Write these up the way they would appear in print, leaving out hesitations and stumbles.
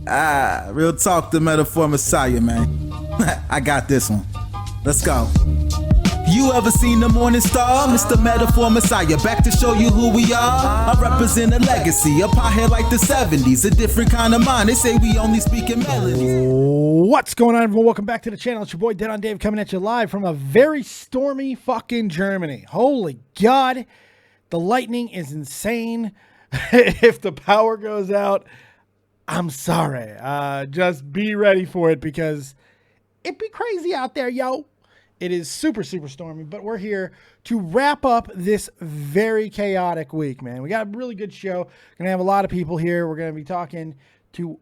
Real talk, the metaphor messiah, man. I got this one. Let's go. You ever seen the morning star? Mr. Metaphor Messiah, back to show you who we are. I represent a legacy, a pothead like the 70s, a different kind of mind. They say we only speak in melodies. What's going on, everyone? Welcome back to the channel. It's your boy Dead on Dave coming at you live from a very stormy fucking Germany. Holy God, the lightning is insane. If the power goes out, I'm sorry. Just be ready for it because it'd be crazy out there, yo. It is super, super stormy, but we're here to wrap up this very chaotic week, man. We got a really good show. Gonna have a lot of people here. We're gonna be talking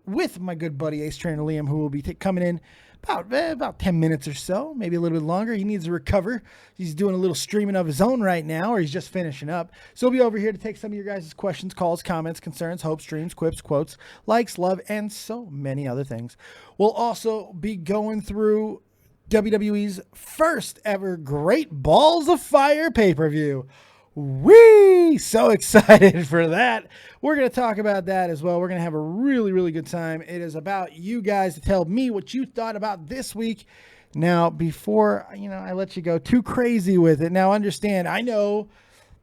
with my good buddy Ace Trainer Liam, who will be coming in about 10 minutes or so, maybe a little bit longer. He needs to recover. He's doing a little streaming of his own right now, or he's just finishing up. So he'll be over here to take some of your guys' questions, calls, comments, concerns, hopes, dreams, quips, quotes, likes, love, and so many other things. We'll also be going through WWE's first ever Great Balls of Fire pay-per-view. Whee! So excited for that. We're going to talk about that as well. We're going to have a really, really good time. It is about you guys to tell me what you thought about this week. Now, before, I let you go too crazy with it. Now, understand, I know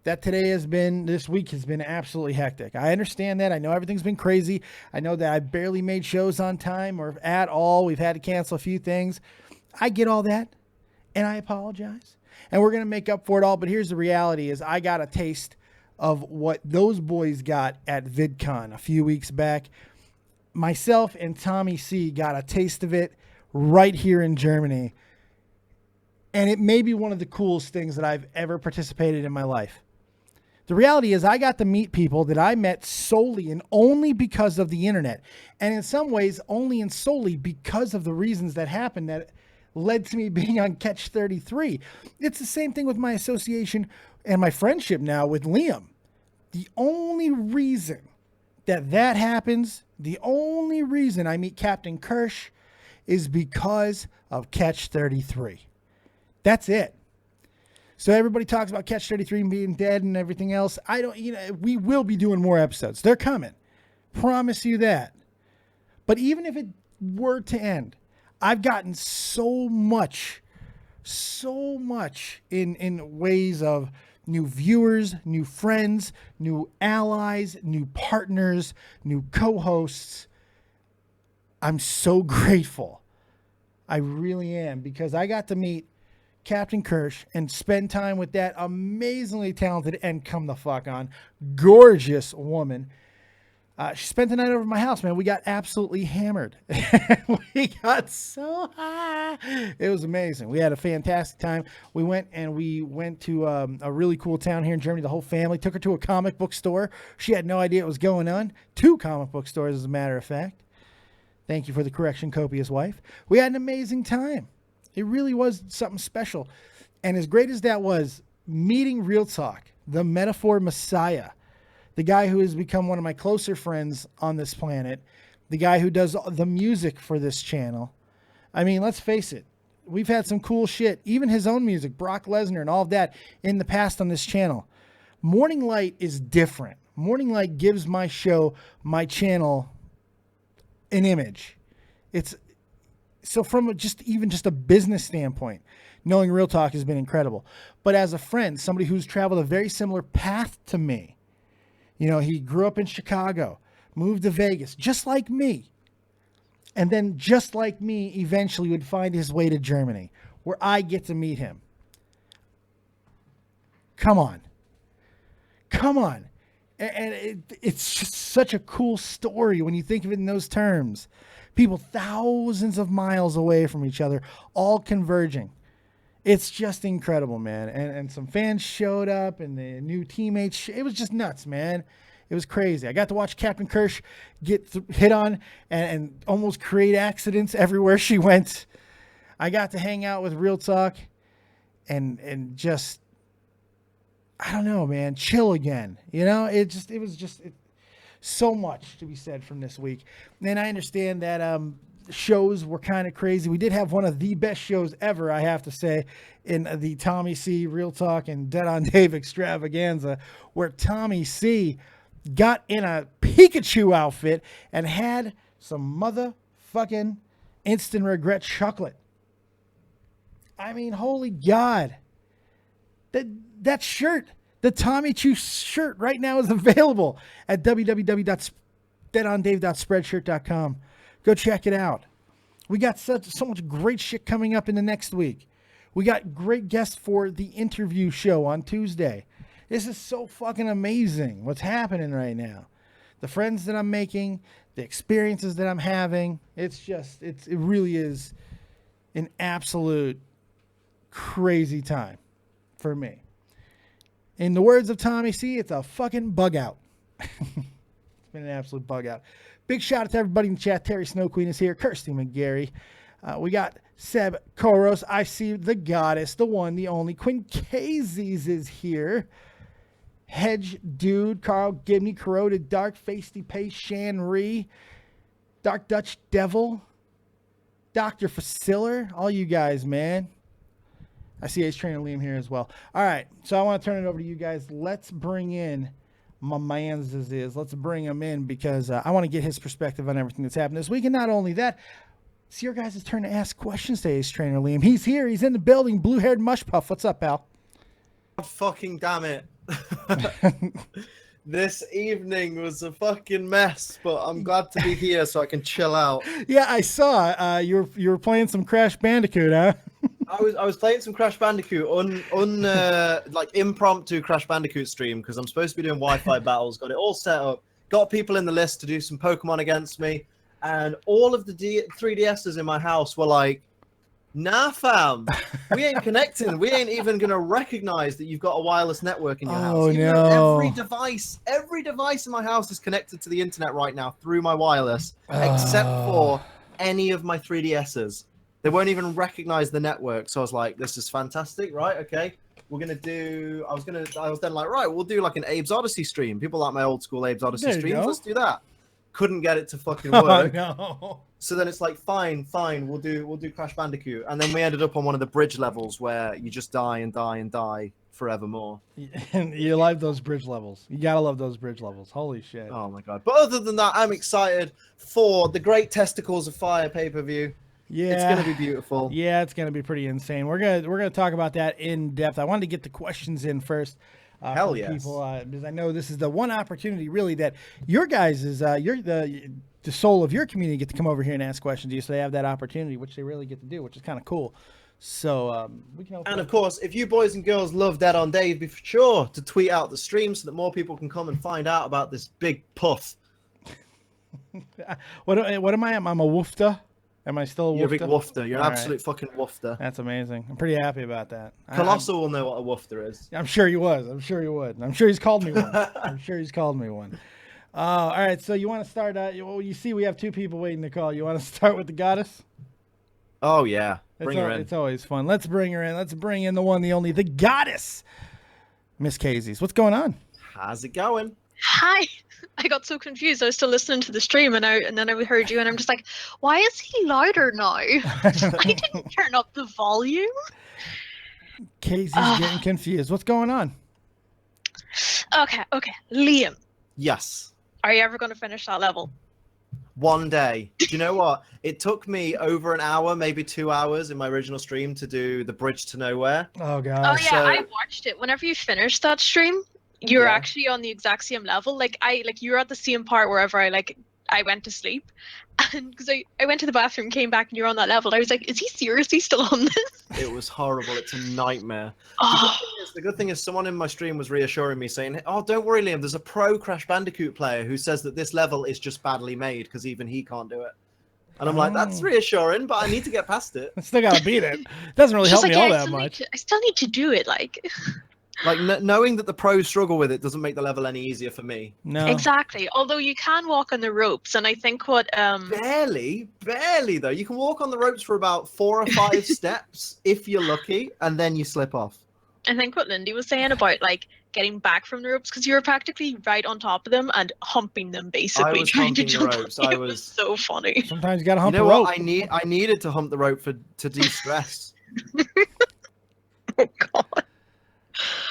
that this week has been absolutely hectic. I understand that. I know everything's been crazy. I know that I barely made shows on time or at all. We've had to cancel a few things. I get all that, and I apologize, and we're going to make up for it all, but here's the reality is I got a taste of what those boys got at VidCon a few weeks back. Myself and Tommy C got a taste of it right here in Germany, and it may be one of the coolest things that I've ever participated in my life. The reality is I got to meet people that I met solely and only because of the internet, and in some ways only and solely because of the reasons that happened that led to me being on Catch 33. It's the same thing with my association and my friendship now with Liam. The only reason that happens, the only reason I meet Captain Kirsch is because of Catch 33. That's it. So everybody talks about Catch 33 being dead and everything else. We will be doing more episodes. They're coming. Promise you that. But even if it were to end, I've gotten so much in ways of new viewers, new friends, new allies, new partners, new co-hosts. I'm so grateful. I really am, because I got to meet Captain Kirsch and spend time with that amazingly talented and come the fuck on gorgeous woman. She spent the night over at my house, man. We got absolutely hammered. We got so high. It was amazing. We had a fantastic time. We went to a really cool town here in Germany. The whole family took her to a comic book store. She had no idea what was going on. 2 comic book stores, as a matter of fact. Thank you for the correction, copious wife. We had an amazing time. It really was something special. And as great as that was, meeting Real Talk, the metaphor messiah, the guy who has become one of my closer friends on this planet, the guy who does the music for this channel. I mean, let's face it. We've had some cool shit, even his own music, Brock Lesnar and all of that in the past on this channel. Morning Light is different. Morning Light gives my show, my channel, an image. It's so from just a business standpoint, knowing Real Talk has been incredible. But as a friend, somebody who's traveled a very similar path to me, he grew up in Chicago, moved to Vegas, just like me. And then just like me, eventually would find his way to Germany, where I get to meet him. Come on. And it's just such a cool story when you think of it in those terms. People thousands of miles away from each other, all converging. It's just incredible, man. And some fans showed up and the new teammates. It was just nuts, man. It was crazy. I got to watch Captain Kirsch get hit on and almost create accidents everywhere she went. I got to hang out with Real Talk and just, I don't know, man, chill again. It was just so much to be said from this week. And I understand that shows were kind of crazy. We did have one of the best shows ever, I have to say, in the Tommy C Real Talk and Dead on Dave extravaganza, where Tommy C got in a Pikachu outfit and had some motherfucking instant regret chocolate. I mean, holy God. That shirt, the Tommy C shirt right now is available at www.deadondave.spreadshirt.com. Go check it out. We got so much great shit coming up in the next week. We got great guests for the interview show on Tuesday. This is so fucking amazing what's happening right now. The friends that I'm making, the experiences that I'm having, it really is an absolute crazy time for me. In the words of Tommy C, it's a fucking bug out. It's been an absolute bug out. Big shout out to everybody in the chat. Terry Snow Queen is here. Kirsty McGarry. We got Seb Koros. I see the goddess, the one, the only. Quinn Kazes is here. Hedge Dude, Carl Gibney, Corroded, Dark, Feisty Pace, Shan Ree, Dark Dutch Devil, Dr. Faciller, all you guys, man. I see Ace Trainer Liam here as well. All right, so I want to turn it over to you guys. Let's bring in my man's is. Let's bring him in because I want to get his perspective on everything that's happened this week. And not only that, it's your guys' turn to ask questions to Ace Trainer Liam. He's here. He's in the building. Blue-haired mush puff. What's up, pal? Fucking damn it. This evening was a fucking mess, but I'm glad to be here so I can chill out. Yeah, I saw you were playing some Crash Bandicoot, huh? I was playing some Crash Bandicoot on like impromptu Crash Bandicoot stream because I'm supposed to be doing Wi-Fi battles. Got it all set up. Got people in the list to do some Pokemon against me, and all of the 3DSs in my house were like, "Nah, fam, we ain't connecting. We ain't even gonna recognize that you've got a wireless network in your house." Oh, Even no. though every device in my house is connected to the internet right now through my wireless, except for any of my 3DSs. They won't even recognize the network. So I was like, "This is fantastic, right? Okay, we're gonna do." I was then like, right, we'll do like an Abe's Odyssey stream. People like my old school Abe's Odyssey streams. Let's do that. Couldn't get it to fucking work. Oh, no. So then it's like, fine, we'll do Crash Bandicoot, and then we ended up on one of the bridge levels where you just die and die and die forevermore. And you love those bridge levels. You gotta love those bridge levels. Holy shit! Oh my god! But other than that, I'm excited for the Great Testicles of Fire pay-per-view. Yeah, it's gonna be beautiful. Yeah, it's gonna be pretty insane. We're gonna talk about that in depth. I wanted to get the questions in first. Hell yes. People, because I know this is the one opportunity really that your guys is you're the soul of your community get to come over here and ask questions to you, so they have that opportunity, which they really get to do, which is kind of cool. So we can. And of course, if you boys and girls love Dead on Dave, be sure to tweet out the stream so that more people can come and find out about this big puff. What am I? I'm a woofta. Am I still a woofta? You're a big woofter. You're an All absolute fucking woofter. That's amazing. I'm pretty happy about that. Colossal will know what a woofter is. I'm sure he was. I'm sure he would. I'm sure he's called me one. I'm sure he's called me one. All right. So you want to start? You see, we have two people waiting to call. You want to start with the goddess? Oh yeah, bring her in. It's always fun. Let's bring her in. Let's bring in the one, the only, the goddess, Miss Casey's. What's going on? How's it going? Hi. I got so confused. I was still listening to the stream, and then I heard you, and I'm just like, why is he louder now? I didn't turn up the volume. Casey's getting confused. What's going on? Okay. Liam, Yes. are you ever going to finish that level? One day. Do you know what? It took me over an hour, maybe 2 hours in my original stream to do the Bridge to Nowhere. Oh, God. Oh, yeah, I watched it. Whenever you finished that stream, you're actually on the exact same level. You're at the same part wherever I went to sleep. And because I went to the bathroom, came back, and you're on that level. I was like, is he seriously still on this? It was horrible. It's a nightmare. Oh. The good thing is someone in my stream was reassuring me, saying, "Oh, don't worry, Liam. There's a pro Crash Bandicoot player who says that this level is just badly made because even he can't do it." And I'm like, that's reassuring, but I need to get past it. I still got to beat it. Doesn't really help me all that much. I still need to do it, knowing that the pros struggle with it doesn't make the level any easier for me. No. Exactly. Although you can walk on the ropes, and I think what barely though. You can walk on the ropes for about 4 or 5 steps if you're lucky, and then you slip off. I think what Lindy was saying about getting back from the ropes, because you were practically right on top of them and humping them basically. I was trying to humping jump the ropes. It was so funny. Sometimes you got to hump you know the rope. what? I needed to hump the rope to de-stress. Oh God.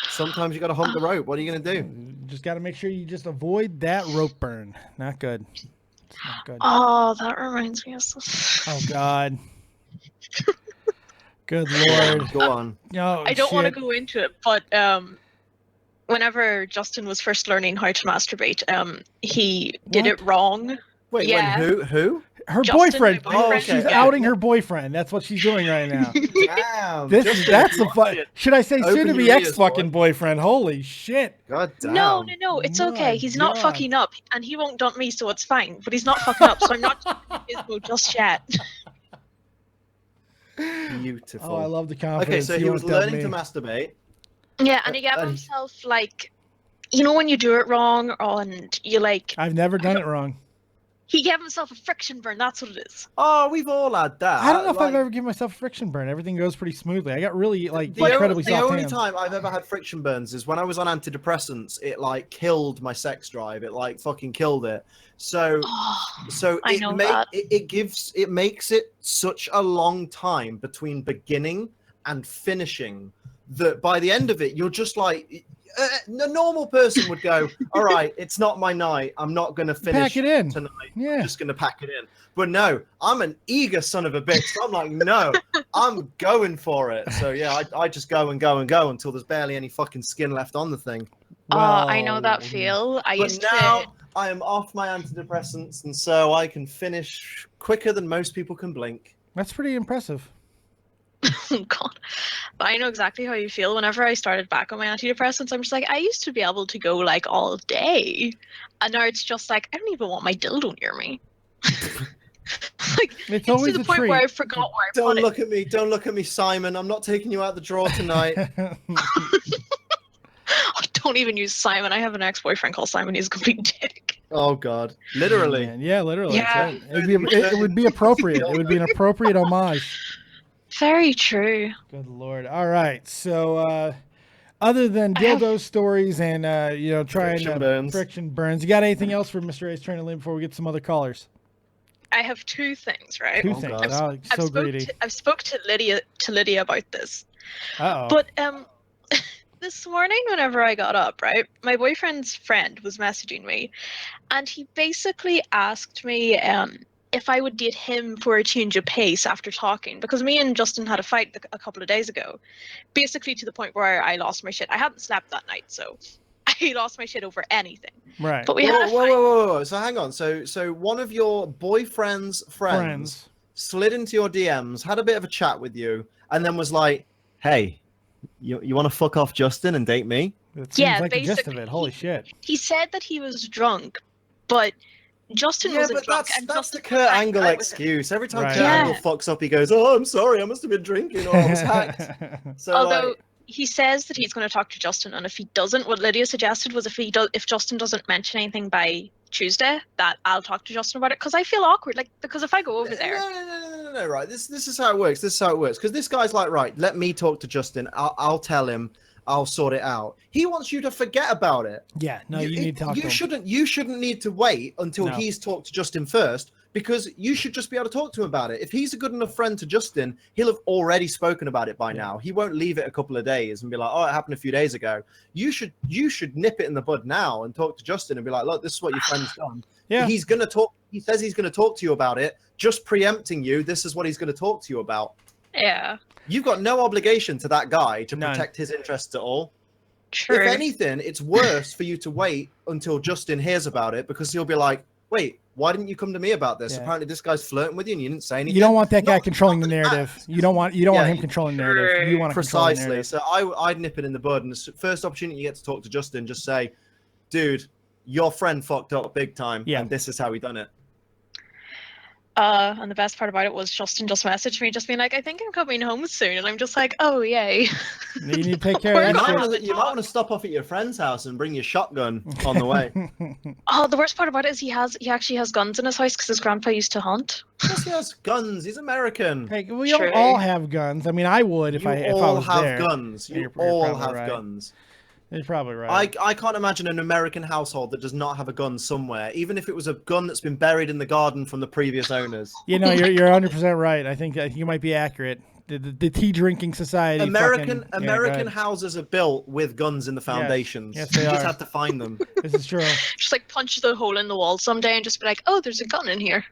Sometimes you got to hump the rope. What are you gonna do? Just got to make sure you just avoid that rope burn. Not good. It's not good. Oh, that reminds me of something. Oh God. Good Lord. Go on. Oh, I don't want to shit. go into it, but whenever Justin was first learning how to masturbate, he did What? it wrong. Wait, Yeah. when who? Her Justin, boyfriend. my boyfriend, She's yeah. outing her boyfriend. That's what she's doing right now. Damn. That's the fun. Should I say Open soon to be your ex ears, fucking boy. boyfriend? Holy shit. God damn. No, it's okay. My He's not God. fucking up, and he won't dump me, so it's fine. But he's not fucking up, so I'm not gizmo just yet. Beautiful. Oh, I love the confidence. Okay, so he was won't dump learning to me. masturbate. Yeah, and he gave And he- himself like, you know, when you do it wrong, and you like, I've never done it wrong. he gave himself a friction burn. That's what it is. Oh, we've all had that. I don't know if I've like, ever given myself a friction burn. Everything goes pretty smoothly. I got really like The incredibly the soft only hands. time I've ever had friction burns is when I was on antidepressants. It like killed my sex drive. It like fucking killed it. So I know that. it makes it such a long time between beginning and finishing that by the end of it you're just like a normal person would go, all right, it's not my night, I'm not gonna finish Pack it in. tonight. Yeah. I'm just gonna pack it in. But no, I'm an eager son of a bitch. So I'm like, no, I'm going for it. So yeah, I just go and go and go until there's barely any fucking skin left on the thing. I know that Well, feel. I But used now to. I am off my antidepressants, and so I can finish quicker than most people can blink. That's pretty impressive. Oh God. But I know exactly how you feel. Whenever I started back on my antidepressants, I'm just like, I used to be able to go like all day, and now it's just like I don't even want my dildo near me. Like It's to always the a point where I treat. forgot where I Don't put it. look at me. Don't look at me, Simon. I'm not taking you out the drawer tonight. Oh, don't even use Simon. I have an ex-boyfriend called Simon. He's a complete dick. Oh God, literally. Man, yeah, literally. Yeah. It would be appropriate. It would be an appropriate homage. Very true. Good Lord. All right. So, other than I have- dildo stories and trying Friction burns. friction burns, you got anything else for Mr. Ace Trying to Live before we get some other callers? I have two things, right? Two Oh, things. God. Oh, so greedy. I've spoke to Lydia about this. Uh oh. But this morning whenever I got up, right, my boyfriend's friend was messaging me, and he basically asked me if I would date him for a change of pace after talking, because me and Justin had a fight a couple of days ago, basically to the point where I lost my shit. I hadn't slept that night, so I lost my shit over anything. Right. But we had a fight. Whoa. So hang on. So one of your boyfriend's friends slid into your DMs, had a bit of a chat with you, and then was like, "Hey, you want to fuck off Justin and date me?" It seems Yeah, like the gist of basically, it. Holy shit. He said that he was drunk, but Justin Yeah, wasn't but drunk. that's and the Justin Kurt was hanging Angle out with him. excuse. Every time Right. Kurt Yeah. Angle fucks up, he goes, "Oh, I'm sorry, I must have been drinking or I was hacked." So Although like, he says that he's going to talk to Justin, and if he doesn't, what Lydia suggested was if Justin doesn't mention anything by Tuesday, that I'll talk to Justin about it, because I feel awkward. Like, because if I go over there, No, right. This is how it works. This is how it works. Because this guy's like, right, let me talk to Justin. I'll tell him. I'll sort it out. He wants you to forget about it. Yeah, no, you need to talk to him. You shouldn't need to wait until No. he's talked to Justin first, because you should just be able to talk to him about it. If he's a good enough friend to Justin, he'll have already spoken about it by now. He won't leave it a couple of days and be like, "Oh, it happened a few days ago." You should nip it in the bud now and talk to Justin and be like, "Look, this is what your friend's done." Yeah. He's gonna talk. He says he's gonna talk to you about it. Just preempting you. This is what he's gonna talk to you about. yeah, You've got no obligation to that guy to None. protect his interests at all. true. If anything, it's worse for you to wait until Justin hears about it, because he'll be like, "Wait, why didn't you come to me about this? Yeah. Apparently this guy's flirting with you and you didn't say anything." You don't want that guy Not- controlling the not that- narrative. You don't want Yeah, him controlling the narrative. You want to control the Precisely. narrative. So I'd nip it in the bud, and the first opportunity you get to talk to Justin, just say, "Dude, your friend fucked up big time, Yeah. and this is how he done it." And the best part about it was Justin just messaged me, just being like, "I think I'm coming home soon," and I'm just like, "Oh yay!" You need to take care We're of You that might, not- shit. wanna, you might want to stop off at your friend's house and bring your shotgun on the way. Oh, the worst part about it is he actually has guns in his house because his grandpa used to hunt. Yes, he has guns. He's American. Hey, we don't True. all have guns. I mean, I would if you I all was have there. guns. Yeah, You you're all probably have right. guns. You're probably right. I can't imagine an American household that does not have a gun somewhere, even if it was a gun that's been buried in the garden from the previous owners. You know, you're 100% right. I think that you might be accurate. the tea drinking society. American houses are built with guns in the foundations. Yes, they you just are. have to find them. This is true. Just like punch the hole in the wall someday and just be like, oh, there's a gun in here.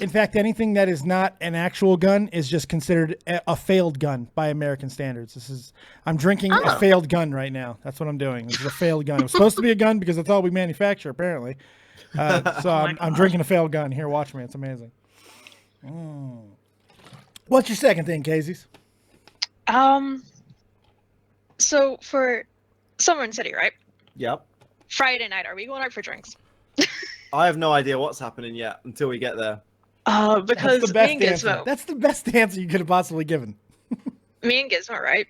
In fact, anything that is not an actual gun is just considered a failed gun by American standards. I'm drinking a failed gun right now. That's what I'm doing. This is a failed gun. It was supposed to be a gun because that's all we manufacture, apparently. So I'm drinking a failed gun. Here, watch me. It's amazing. What's your second thing, Casey's? So for Summer in City, right? Yep. Friday night, are we going out for drinks? I have no idea what's happening yet until we get there. Because That's the me and best Gizmo, answer. That's the best answer you could have possibly given. me and Gizmo, right?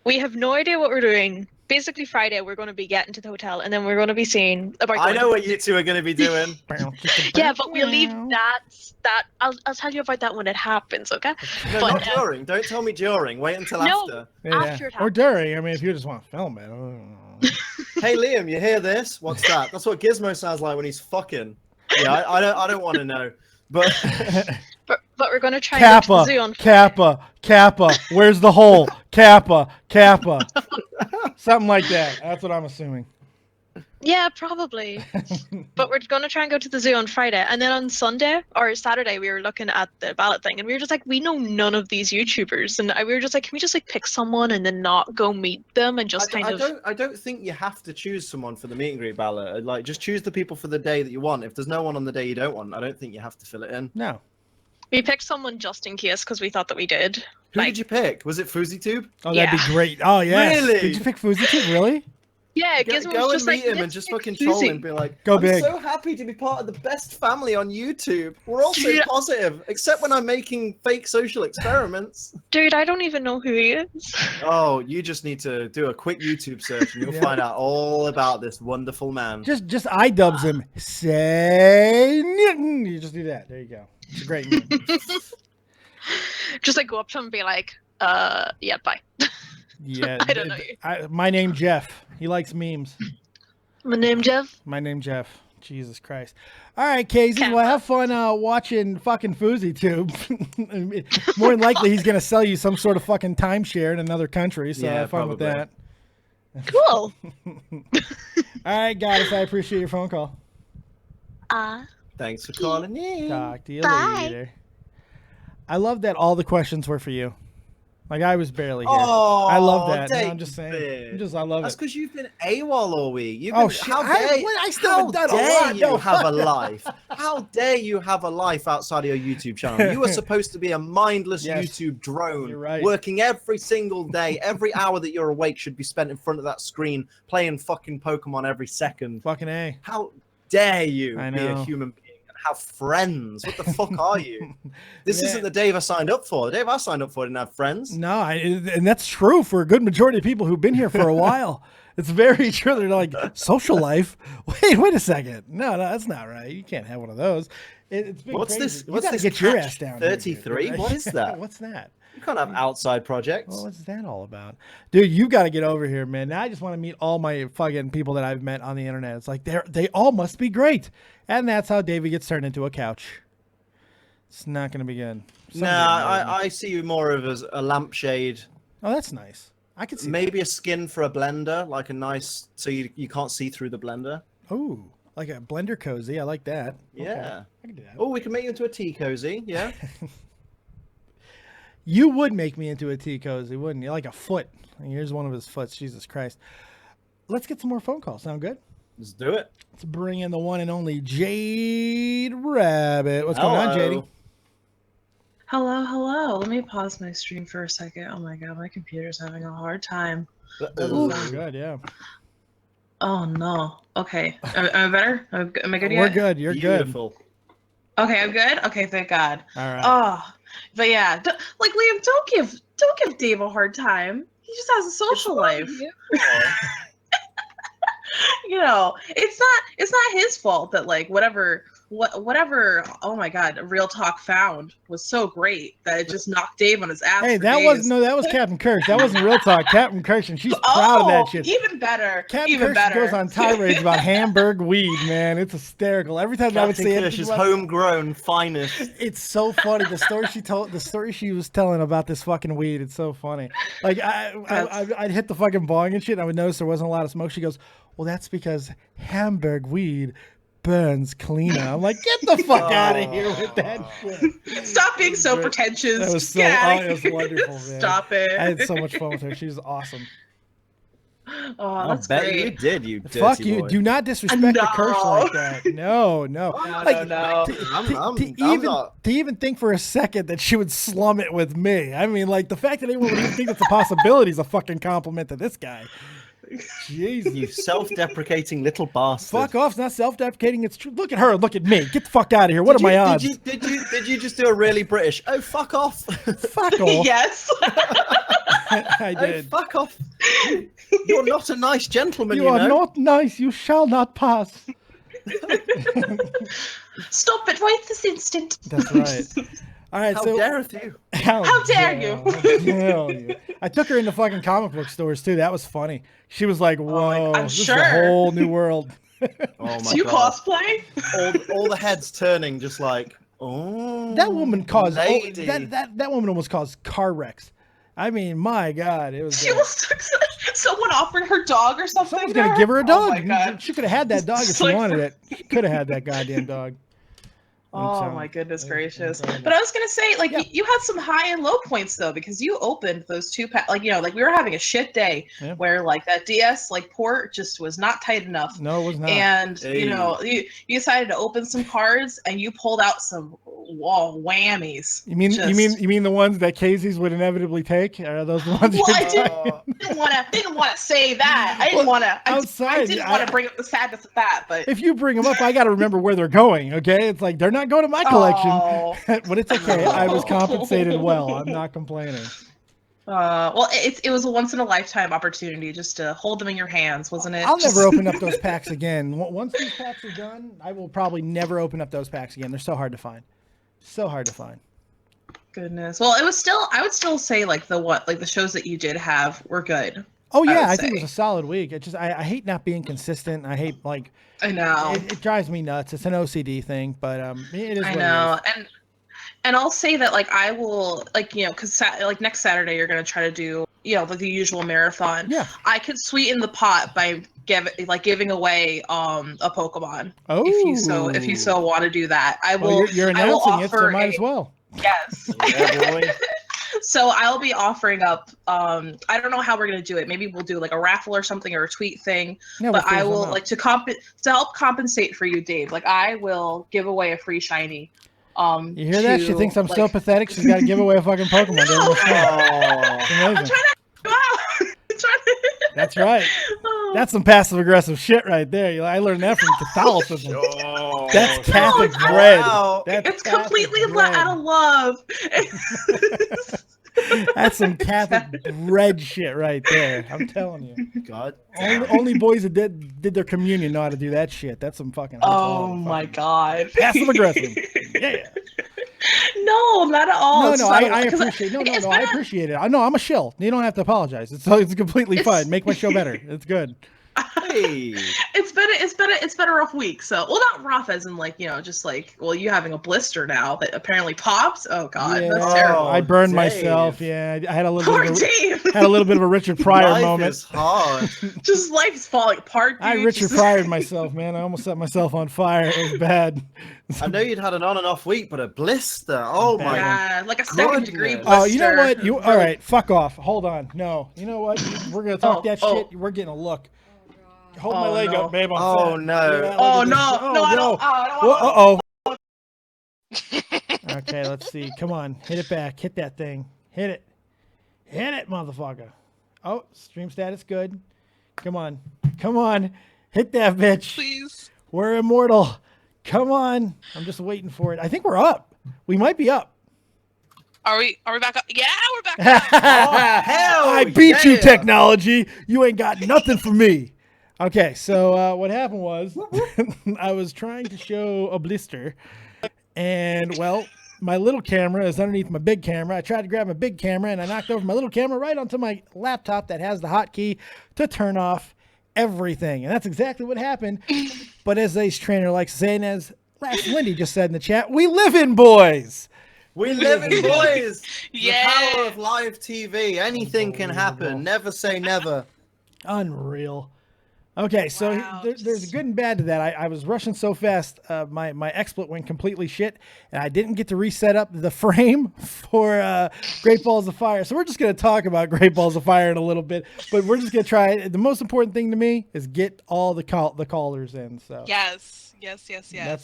We have no idea what we're doing. Basically, Friday we're going to be getting to the hotel, and then we're going to be seeing about. I know what you two are going to be doing. Yeah, but we'll leave that. I'll tell you about that when it happens, okay? No, But, not during. Don't tell me during. Wait until No. after. After it Or happens. during. I mean, if you just want to film it. I don't know. Hey Liam, you hear this? What's that? That's what Gizmo sounds like when he's fucking. Yeah, I don't want to know. But But we're going to try and go to the zoo on Friday. Kappa. Where's the hole? Kappa. Something like that. That's what I'm assuming. Yeah, probably. But we're going to try and go to the zoo on Friday. And then on Sunday or Saturday, we were looking at the ballot thing. And we were just like, we know none of these YouTubers. And we were just like, can we just like pick someone and then not go meet them and just I don't think you have to choose someone for the meet and greet ballot. Like, just choose the people for the day that you want. If there's no one on the day you don't want, I don't think you have to fill it in. No. We picked someone just in case because we thought that we did. Who did you pick? Was it FuzzyTube? Oh, that'd be great. Oh, yeah. Really? Did you pick FuzzyTube? Really? Yeah, Go Gizmo was and just meet like, him and just "Let's fucking pick troll Susie." him and be like, Go I'm big. so happy to be part of the best family on YouTube. We're all so Dude. positive, except when I'm making fake social experiments. Dude, I don't even know who he is. Oh, you just need to do a quick YouTube search and you'll find out all about this wonderful man. Just iDubbbz him. Say Newton. You just do that. There you go. It's a great meme. Just like go up to him and be like, yeah, bye. Yeah. I don't know. My name Jeff. He likes memes. My name Jeff. My name Jeff. Jesus Christ. All right, Casey. Well, have fun watching fucking FuzzyTube. More than likely, he's gonna sell you some sort of fucking timeshare in another country. So have fun with that. Cool. All right, guys. I appreciate your phone call. Thanks for calling in. Talk to you later. I love that all the questions were for you. Like I was barely here. Oh, I love that. No, I'm just saying. David. I love That's it. because you've been AWOL all week. You've Oh, been, shit. How dare, I still how haven't done a dare lot. you No, have a fuck. life? How dare you have a life outside of your YouTube channel? You are supposed to be a mindless Yes. YouTube drone, You're right. working every single day. Every hour that you're awake should be spent in front of that screen playing fucking Pokemon every second. Fucking A. How dare you I be a know. human being and have friends? What the fuck are you? This isn't the Dave I signed up for. The Dave I signed up for didn't have friends. No, and that's true for a good majority of people who've been here for a while. It's very true. They're like, social life? Wait a second. No, that's not right. You can't have one of those. It's been What's crazy. this? You What's gotta this? get your Catch ass down here, dude. 33? What is that? What's that? You can't have outside projects. Well, what's that all about? Dude, you got to get over here, man. Now I just want to meet all my fucking people that I've met on the internet. It's like they all must be great. And that's how David gets turned into a couch. It's not going to be good. I see you more of as a lampshade. Oh, that's nice. I could see Maybe a skin for a blender, like a nice, so you can't see through the blender. Oh, like a blender cozy. I like that. Yeah. Okay. I can do that. Oh, we can make you into a tea cozy. Yeah. You would make me into a tea cozy, wouldn't you? Like a foot. Here's one of his foots. Jesus Christ. Let's get some more phone calls. Sound good? Let's do it. Let's bring in the one and only Jade Rabbit. What's going on, Jady? Hello. Let me pause my stream for a second. Oh my god, my computer's having a hard time. Ooh, good, yeah. Oh no. Okay. Am I better? Am I good yet? We're good. You're Beautiful. Okay, I'm good. Okay, thank God. good. All right. Oh, but yeah, like Liam, don't give Dave a hard time. He just has a social life. you know, it's not his fault that like whatever. Oh my God, Real Talk found was so great that it just knocked Dave on his ass. Hey, for that days. that was Captain Kirk. That wasn't Real Talk. Captain Kirk, and she's proud of that shit. Even better. Captain even Kirk better. goes on tirades about Hamburg weed, man. It's hysterical. Every time I would say Captain Kirsch's about homegrown finest. it's so funny. The story she was telling about this fucking weed. It's so funny. Like I'd hit the fucking bong and shit, and I would notice there wasn't a lot of smoke. She goes, "Well, that's because Hamburg weed burns cleaner." I'm like, get the fuck out of here with that shit. Stop being so pretentious. That was so it was wonderful, man. Stop it. I had so much fun with her. She was awesome. Oh, that's bet great. you did, you dirty Fuck you. boy. Do not disrespect the Kirsch like that. No. No. To even think for a second that she would slum it with me. I mean, like, the fact that anyone would even think that's a possibility is a fucking compliment to this guy. Jesus. You self-deprecating little bastard. Fuck off. It's not self-deprecating. It's true. Look at her. Look at me. Get the fuck out of here. What are my odds? Did you just do a really British? Oh, fuck off. Fuck off. Yes. I did. Oh, fuck off. You're not a nice gentleman, You are not nice. You shall not pass. Stop it right this instant. That's right. All right, How so dareth you? How dare you? How dare you? I took her into fucking comic book stores too. That was funny. She was like, "Whoa, I'm this is sure. a whole new world." Oh my Do you god. cosplay? All the heads turning, just like, oh. That woman caused lady. that woman almost caused car wrecks. I mean, my God, it was. She was someone offered her dog or something. Someone's to gonna her? give her a Oh my dog. God. She could have had that dog if It's she like- wanted it. She could have had that goddamn dog. Oh my goodness gracious! incredible. But I was gonna say, like, Yeah. you had some high and low points though, because you opened those two like like we were having a shit day Yeah. where like that DS like port just was not tight enough, No, it was not. and Hey. you decided to open some cards and you pulled out some whammies. You mean the ones that Casey's would inevitably take? Are those the ones? Well, you're I talking- didn't want to say that. I didn't want to. I outside, didn't want to bring up the sadness of that, but If you bring them up, I got to remember where they're going. Okay, it's like they're not going to my collection. Oh. But it's okay. I was compensated well. I'm not complaining. Well, it was a once in a lifetime opportunity just to hold them in your hands, wasn't it? I'll Just- never open up those packs again. Once these packs are done, I will probably never open up those packs again. They're so hard to find. So hard to find. Goodness. Well, I would still say like the shows that you did have were good. Oh I yeah, would I think it say. was a solid week. It just I hate not being consistent. I hate like I know. it drives me nuts. It's an OCD thing, but it is. I what know. It is. And I'll say that like I will like because like next Saturday you're gonna try to do like the usual marathon. Yeah. I could sweeten the pot by giving away a Pokemon. Oh. If you so want to do that, I will. Well, you're I will announcing it, so offer might as well. Yes. Yeah, boy. So I'll be offering up. I don't know how we're gonna do it. Maybe we'll do like a raffle or something or a tweet thing. Yeah, But we'll figure I will something out. to help compensate for you, Dave. Like I will give away a free shiny. You hear that? She to, thinks I'm so like- pathetic. She's got to give away a fucking Pokemon. during the show. Oh. It's I'm amazing. trying to. Wow. I'm trying to. That's right. Oh. That's some passive aggressive shit right there. I learned that from Catholicism. Oh. That's Catholic it's- bread. Wow. That's It's Catholic completely bread. out of love. That's some Catholic bread shit right there. I'm telling you. God. Only boys that did their communion know how to do that shit. That's some fucking. Oh my god. Passive aggressive. Yeah. No, not at all. No, It's no, not- I 'cause appreciate. No, it's I been a- appreciate it. I know I'm a shill. You don't have to apologize. It's completely It's- fine. Make my show better. It's good. Hey. It's been a rough week. So, well, not rough as in like just like you having a blister now that apparently popped. Oh god, Yeah, that's terrible. I burned Dave. myself. Yeah, I had a little Poor bit of Dave. had a little bit of a Richard Pryor Life moment. is hard. Just life's falling apart. Dude. I Richard Just- Pryor'd myself, man. I almost set myself on fire. It was bad. I know you'd had an on and off week, but a blister. Oh my. Yeah, like a second degree Goodness. blister. Oh, you know what? You all right? Fuck off. Hold on. No, you know what? We're gonna talk that oh. shit. We're getting a look. Hold my Oh, leg no. up, babe. I'm Oh, set. no. Yeah, look Oh at no, this. no, I don't. Whoa, uh-oh. Okay, let's see. Come on, hit it back. Hit that thing. Hit it, motherfucker. Oh, stream status good. Come on, hit that bitch. Please. We're immortal. Come on. I'm just waiting for it. I think we're up. We might be up. Are we back up? Yeah, we're back up. Hell I beat you, yeah. technology. You ain't got nothing for me. Okay, so what happened was I was trying to show a blister, and well, my little camera is underneath my big camera. I tried to grab my big camera, and I knocked over my little camera right onto my laptop that has the hotkey to turn off everything, and that's exactly what happened. But as Ace Trainer likes to say, and as Last Lindy just said in the chat, we live in, boys. We live in, boys. Yeah. The power of live TV. Anything can happen. Never say never. Unreal. Okay, so Wow, there's a good and bad to that. I was rushing so fast, my XSplit went completely shit, and I didn't get to reset up the frame for Great Balls of Fire. So we're just going to talk about Great Balls of Fire in a little bit, but we're just going to try it. The most important thing to me is get all the callers in. So Yes. That's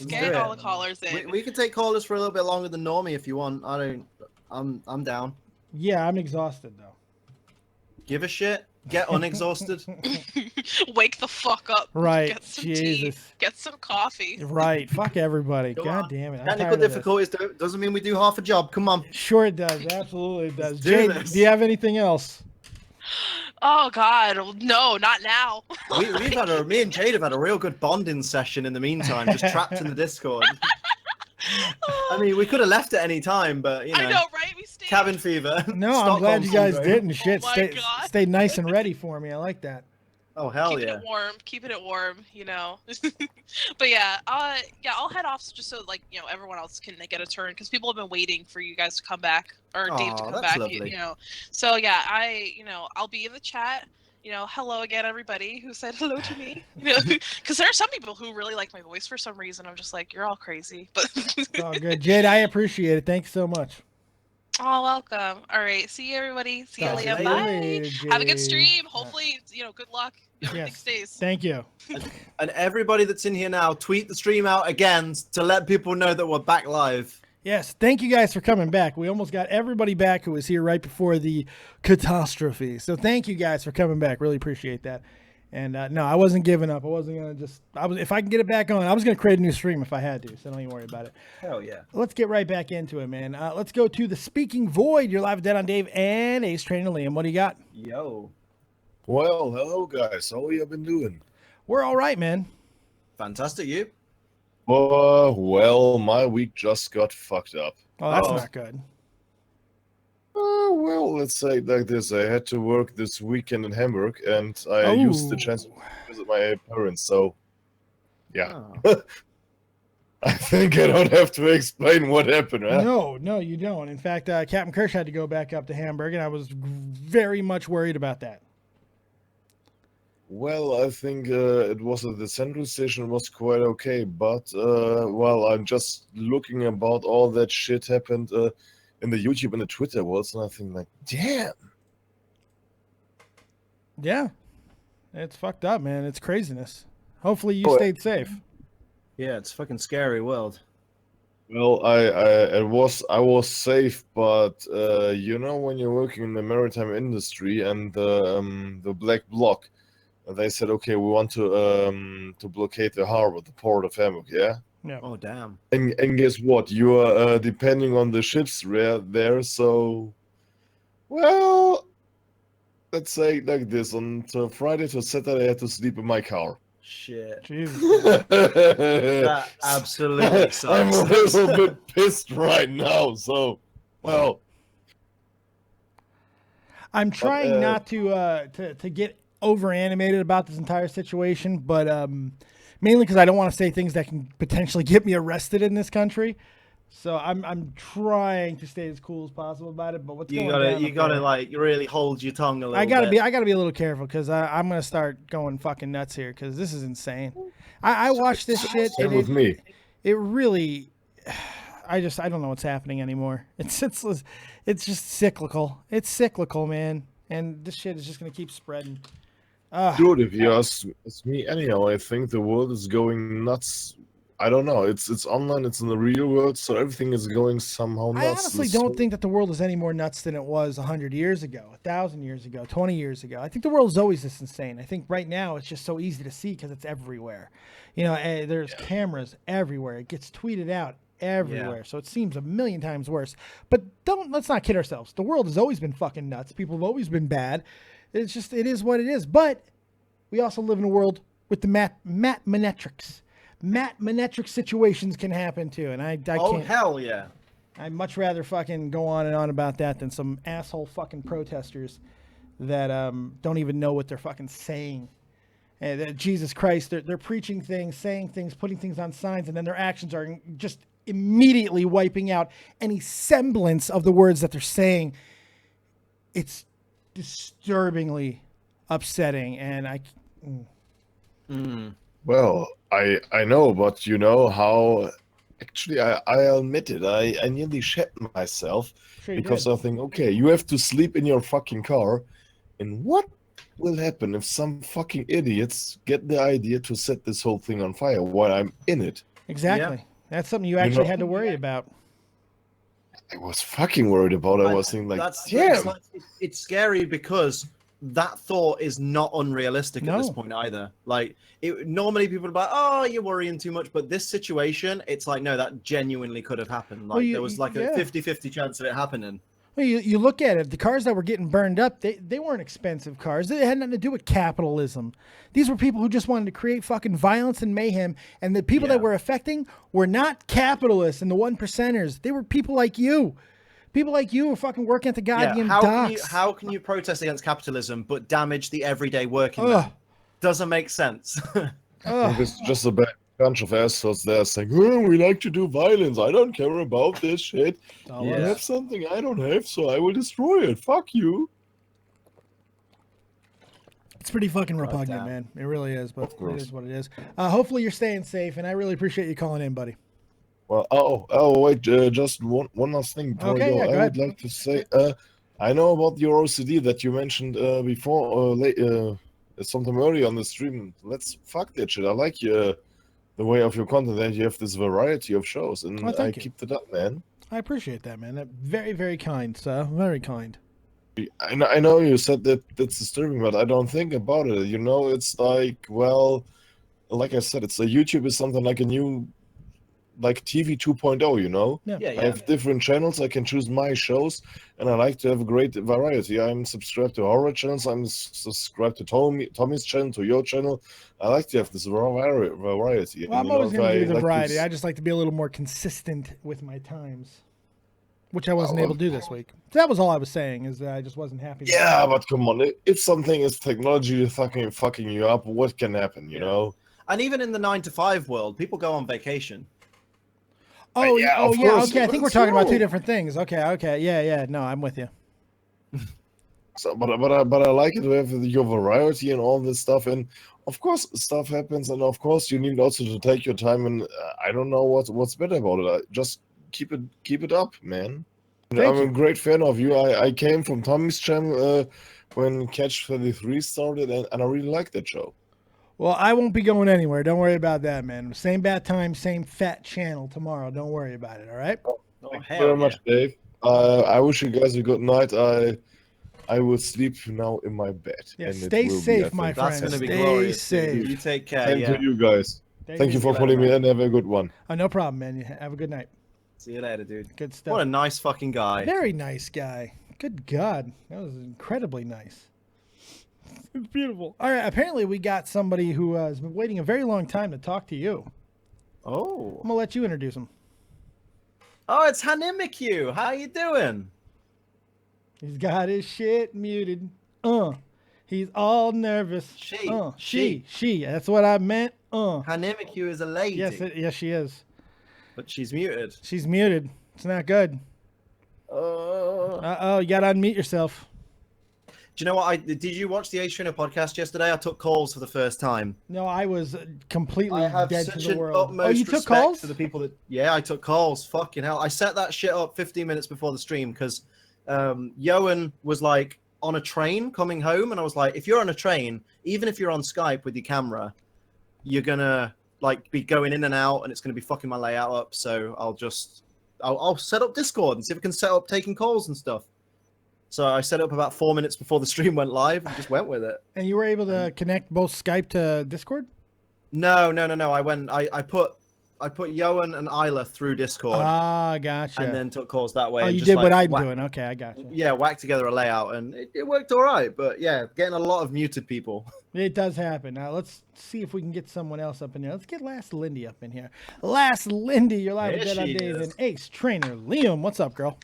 Get good. all the callers in. We can take callers for a little bit longer than Normie if you want. I'm down. Yeah, I'm exhausted though. Give a shit. Get unexhausted. Wake the fuck up. Right, Get some Jesus. tea. Get some coffee. Right, fuck everybody. Go God on. damn it. I'm Technical tired of this. difficulties doesn't mean we do half a job. Come on. Sure it does. Absolutely it does. Let's do Jade, this. do you have anything else? Oh God, no, not now. Me and Jade have had a real good bonding session in the meantime, just trapped in the Discord. I mean, we could have left at any time, but you know, I know, right? We stayed. cabin fever. No, I'm Stockholm glad you guys syndrome. didn't. Shit, Oh my stay God. stay nice and ready for me. I like that. Oh hell Keeping yeah! it warm, keeping it warm, you know. But yeah, I'll head off just so like everyone else can get a turn because people have been waiting for you guys to come back or Dave to Aw, come that's back. lovely. You know, so yeah, I'll be in the chat. Hello again, everybody who said hello to me. Because there are some people who really like my voice for some reason. I'm just like, you're all crazy, but It's all good. Jade, I appreciate it. Thanks so much. oh, welcome. All right, see you everybody. See you Talk to you later. later. Bye. Have a good Jade. stream. Hopefully, good luck. Everything Yes. stays. Thank you. And everybody that's in here now, tweet the stream out again to let people know that we're back live. Yes, thank you guys for coming back. We almost got everybody back who was here right before the catastrophe. So thank you guys for coming back. Really appreciate that. And no, I wasn't giving up. I wasn't gonna if I can get it back on, I was gonna create a new stream if I had to. So don't even worry about it. Hell yeah! Let's get right back into it, man. Let's go to the Speaking Void. You're live with Dead on Dave and Ace Trainer Liam. What do you got? Yo, Well, hello guys. How you been doing? We're all right, man. fantastic! You? Well, my week just got fucked up. Oh, that's Oh. not good. Well, let's say it like this. I had to work this weekend in Hamburg, and I used the Oh. chance to visit my parents. So, yeah. Oh. I think I don't have to explain what happened, huh? No, you don't. In fact, Captain Kirsch had to go back up to Hamburg, and I was very much worried about that. Well, I think it was at the central station. It was quite okay, but well, I'm just looking about all that shit happened in the YouTube and the Twitter worlds, and I think like, damn. Yeah, it's fucked up, man. It's craziness. Hopefully you Oh, stayed safe. Yeah, it's a fucking scary world. Well, I was safe, but when you're working in the maritime industry and the black bloc, they said, okay, we want to blockade the harbor, the port of Hamburg, yeah. Yeah. Oh damn! And guess what? You are depending on the ships there, so well, let's say like this: on Friday to Saturday, I had to sleep in my car. Shit. Jesus. That absolutely sucks. I'm a little bit pissed right now. So, well, I'm trying not to get over animated about this entire situation, but mainly because I don't want to say things that can potentially get me arrested in this country. So I'm trying to stay as cool as possible about it. But what's going on? You gotta like really hold your tongue a little. I gotta bit. be a little careful because I'm gonna start going fucking nuts here because this is insane. I watched this shit. same And with me. it really, I don't know what's happening anymore. It's just cyclical. It's cyclical, man. And this shit is just gonna keep spreading. Dude, if you ask me anyhow, I think the world is going nuts. I don't know. It's online. It's in the real world, so everything is going somehow nuts. I honestly don't think that the world is any more nuts than it was 100 years ago, 1,000 years ago, 20 years ago. I think the world's always this insane. I think right now it's just so easy to see because it's everywhere. There's cameras everywhere. It gets tweeted out everywhere. So it seems a million times worse. But let's not kid ourselves. The world has always been fucking nuts. People have always been bad. It is what it is. But we also live in a world with the Mathematrix. Mathematrix situations can happen too, and I Oh, can't. hell yeah. I'd much rather fucking go on and on about that than some asshole fucking protesters that don't even know what they're fucking saying. And Jesus Christ, they're preaching things, saying things, putting things on signs, and then their actions are just immediately wiping out any semblance of the words that they're saying. It's disturbingly upsetting, and Well, I know, but you know how. Actually, I admit it. I nearly shat myself Sure you because did. I think, okay, you have to sleep in your fucking car, and what will happen if some fucking idiots get the idea to set this whole thing on fire while I'm in it? Exactly. That's something you actually know- had to worry about. I was fucking worried about it. I was thinking like, That's damn. it's scary because that thought is not unrealistic at this No. point either. Like, normally people are like, oh, you're worrying too much, but this situation, it's like, no, that genuinely could have happened. Like, Well, there was like yeah. a 50-50 chance of it happening. Well, you look at it, the cars that were getting burned up, they weren't expensive cars. They had nothing to do with capitalism. These were people who just wanted to create fucking violence and mayhem, and the people that Yeah. were affecting were not capitalists and the 1%ers. They were people like you. People like you were fucking working at the goddamn docks. How can you protest against capitalism but damage the everyday working Ugh. man? Doesn't make sense. Ugh. It's just a bunch of assholes there saying, oh, we like to do violence. I don't care about this shit. Oh, You Yeah. have something I don't have, so I will destroy it. Fuck you. It's pretty fucking repugnant, damn. man. It really is, but Of course. it is what it is. Hopefully you're staying safe, and I really appreciate you calling in, buddy. Well, wait, just one last thing before Okay, you go. yeah, go I ahead. would like to say, I know about your OCD that you mentioned before, sometime earlier on the stream. Let's fuck that shit. I like the way of your content, and you have this variety of shows, and Oh, thank you. keep it up, man. I appreciate that, man. That very, very kind, sir. Very kind. I know you said that that's disturbing, but I don't think about it. You know, it's like, well, like I said, it's YouTube is something like a new, like TV 2.0, you know? Yeah. Yeah, I yeah. have different channels. I can choose my shows, and I like to have a great variety. I'm subscribed to horror channels. I'm subscribed to Tommy's channel, to your channel. I like to have this variety. Well, And, I'm you know, always if going to I do the like to variety. I just like to be a little more consistent with my times, which I wasn't able to do this week. So that was all I was saying, is that I just wasn't happy. Yeah, but come on. If something is technology fucking you up, what can happen, you know? And even in the 9-to-5 world, people go on vacation. Oh, Yeah, oh of yeah. course. Okay, I think we're Let's talking about two go. different things. Okay. Yeah. No, I'm with you. So, but I like it to have your variety and all this stuff, and of course stuff happens, and of course you need also to take your time. And I don't know what's better about it. Just keep it up, man. Thank I'm you. a great fan of you. I came from Tommy's channel when Catch 33 started, and I really like that show. Well, I won't be going anywhere. Don't worry about that, man. Same bad time, same fat channel tomorrow. Don't worry about it. All right. Oh, Thank you hell very yeah. much, Dave. I wish you guys a good night. I will sleep now in my bed. Yeah. and it Stay will be, safe, I my think, That's friend. going to be Stay glorious. safe. Dude. You take care. Thank Yeah. you guys. Thank you for you putting me later, in. Have a good one. Oh, no problem, man. You have a good night. See you later, dude. Good stuff. What a nice fucking guy. Very nice guy. Good God. That was incredibly nice. It's beautiful. All right. Apparently, we got somebody who has been waiting a very long time to talk to you. Oh. I'm going to let you introduce him. Oh, it's Hanimiku. How you doing? He's got his shit muted. He's all nervous. She. That's what I meant. Hanimiku is a lady. Yes, she is. But she's muted. She's muted. It's not good. Uh-oh, you got to unmute yourself. Do you know what? Did you watch the Ace Trainer podcast yesterday? I took calls for the first time. No, I was completely I have dead to such the an world. utmost Oh, you took respect calls? to the people that. Yeah, I took calls. Fucking hell! I set that shit up 15 minutes before the stream because Yoan was like on a train coming home, and I was like, if you're on a train, even if you're on Skype with your camera, you're gonna like be going in and out, and it's gonna be fucking my layout up. So I'll set up Discord and see if I can set up taking calls and stuff. So I set it up about 4 minutes before the stream went live and just went with it. And you were able to connect both Skype to Discord? No. I put I put Yoan and Isla through Discord, Ah, gotcha. and then took calls that way. oh, and you just, did like, what I'm whack- doing. Okay, I got you. Yeah, whack together a layout, and it worked all right. But yeah, getting a lot of muted people. It does happen. Now let's see if we can get someone else up in here. Let's get Last Lindy up in here. Last Lindy, you're live with There Dead on she Dave is. and Ace Trainer Liam. What's up, girl?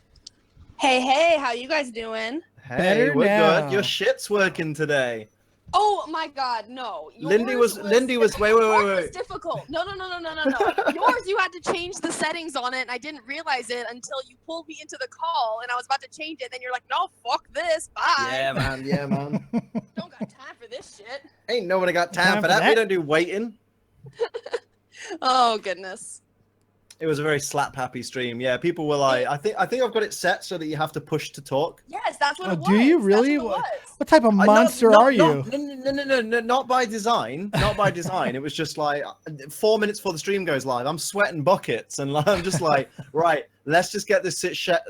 Hey, how you guys doing? Hey, Better we're now. good. Your shit's working today. Oh my God, no. Lindy was wait. Yours was difficult. No. Yours, you had to change the settings on it, and I didn't realize it until you pulled me into the call, and I was about to change it. And then you're like, no, fuck this, bye. Yeah, man. Yeah, man. Don't got time for this shit. Ain't nobody got time, Time for for that. that? We don't do waiting. Oh goodness. It was a very slap happy stream. Yeah, people were like, I think I've got it set so that you have to push to talk. Yes, that's what Oh, it was. do you really? That's what it was. What type of monster are you? No, not by design. Not by design. It was just like 4 minutes before the stream goes live, I'm sweating buckets, and I'm just like, right, let's just get this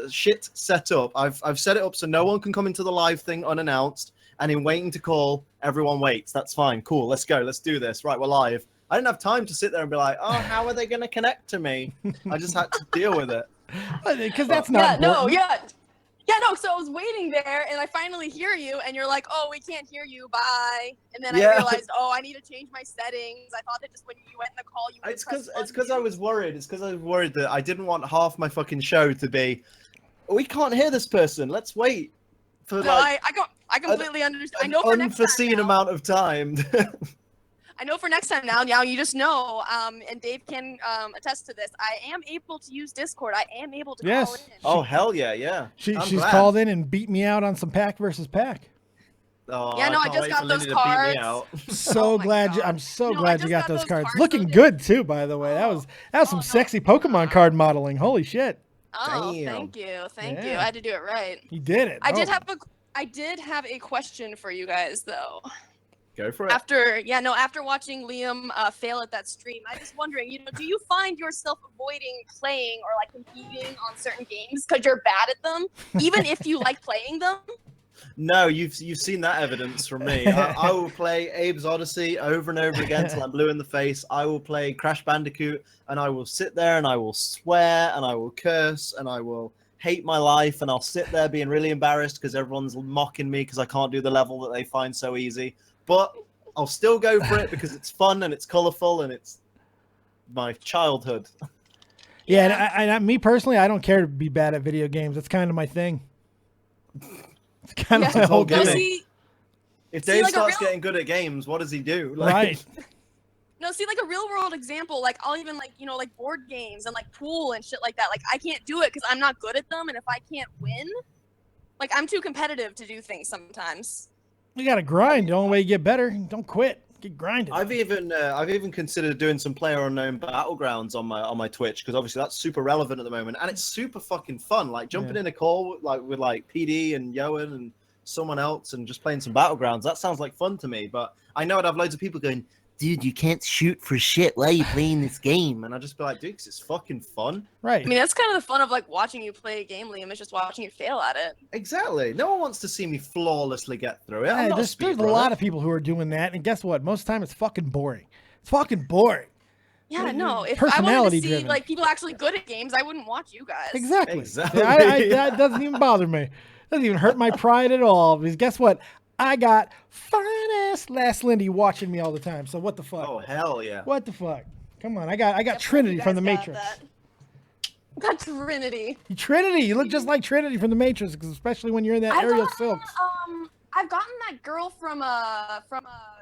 shit set up. I've set it up so no one can come into the live thing unannounced, and in waiting to call, everyone waits. That's fine. Cool. Let's go. Let's do this. Right, we're live. I didn't have time to sit there and be like, oh, how are they going to connect to me? I just had to deal with it. Because that's not. No. So I was was waiting there, and I finally hear you, and you're like, "Oh, we can't hear you. Bye." And then Yeah. I realized, "Oh, I need to change my settings." I thought that just when you went in the call, you. would It's press because I unmute. was worried. It's because I was worried that I didn't want half my fucking show to be, we can't hear this person. Let's wait for No, like I completely understand. I an know for next time unforeseen now. amount of time. I know for next time now. Now you just know, and Dave can attest to this. I am able to use Discord. I am able to Yes. call in. Oh hell yeah, yeah. She's glad. called in and beat me out on some pack versus pack. Oh, Yeah, no, I can't just wait got for those Lindy to beat me cards. out. So Oh my glad God. I'm so No, I glad you just got got those those cards. cards Looking so good too, by the way. That was some no. sexy Pokemon card modeling. Holy shit. Oh, Damn. thank you. Thank you. Yeah. I had to do it right. You did it. I Oh. did have a question for you guys though. Go for it. After watching Liam fail at that stream, I'm just wondering, do you find yourself avoiding playing or like competing on certain games because you're bad at them, even if you like playing them? No, you've seen that evidence from me. I will play Abe's Odyssey over and over again till I'm blue in the face. I will play Crash Bandicoot, and I will sit there and I will swear and I will curse and I will hate my life, and I'll sit there being really embarrassed because everyone's mocking me because I can't do the level that they find so easy. But I'll still go for it because it's fun and it's colorful and it's my childhood. Yeah, and me personally, I don't care to be bad at video games. That's kind of my thing. It's kind of Yeah. my whole It's all gimmick. gimmick. If See, Dave like a starts real- getting good at games, what does he do? Right. No, see, like a real world example, like I'll even like board games and like pool and shit like that. Like I can't do it because I'm not good at them, and if I can't win, like I'm too competitive to do things sometimes. You got to grind. The only way you get better, don't quit. Get grinding. I've even considered doing some player unknown battlegrounds on my Twitch because obviously that's super relevant at the moment and it's super fucking fun. Like jumping in a call with PD and Yoan and someone else and just playing some battlegrounds. That sounds like fun to me. But I know I'd have loads of people going, "Dude, you can't shoot for shit. Why are you playing this game?" And I just be like, "Dude, 'cause it's fucking fun." Right. I mean, that's kind of the fun of like watching you play a game, Liam. It's just watching you fail at it. Exactly. No one wants to see me flawlessly get through it. I'm Yeah, not there's a speedrunner. lot of people who are doing that, and guess what? Most of the time, it's fucking boring. It's fucking boring. Yeah, no. If I wanted Personality to see driven. like people actually good at games, I wouldn't watch you guys. Exactly. Exactly. That doesn't even bother me. Doesn't even hurt my pride at all. Because guess what? I got fine-ass Last Lindy watching me all the time. So what the fuck? Oh hell yeah. What the fuck? Come on, I got Trinity You from the guys got Matrix. that. Got Trinity. Trinity, you look just like Trinity from the Matrix, especially when you're in that I've aerial gotten, silks. I've gotten that girl from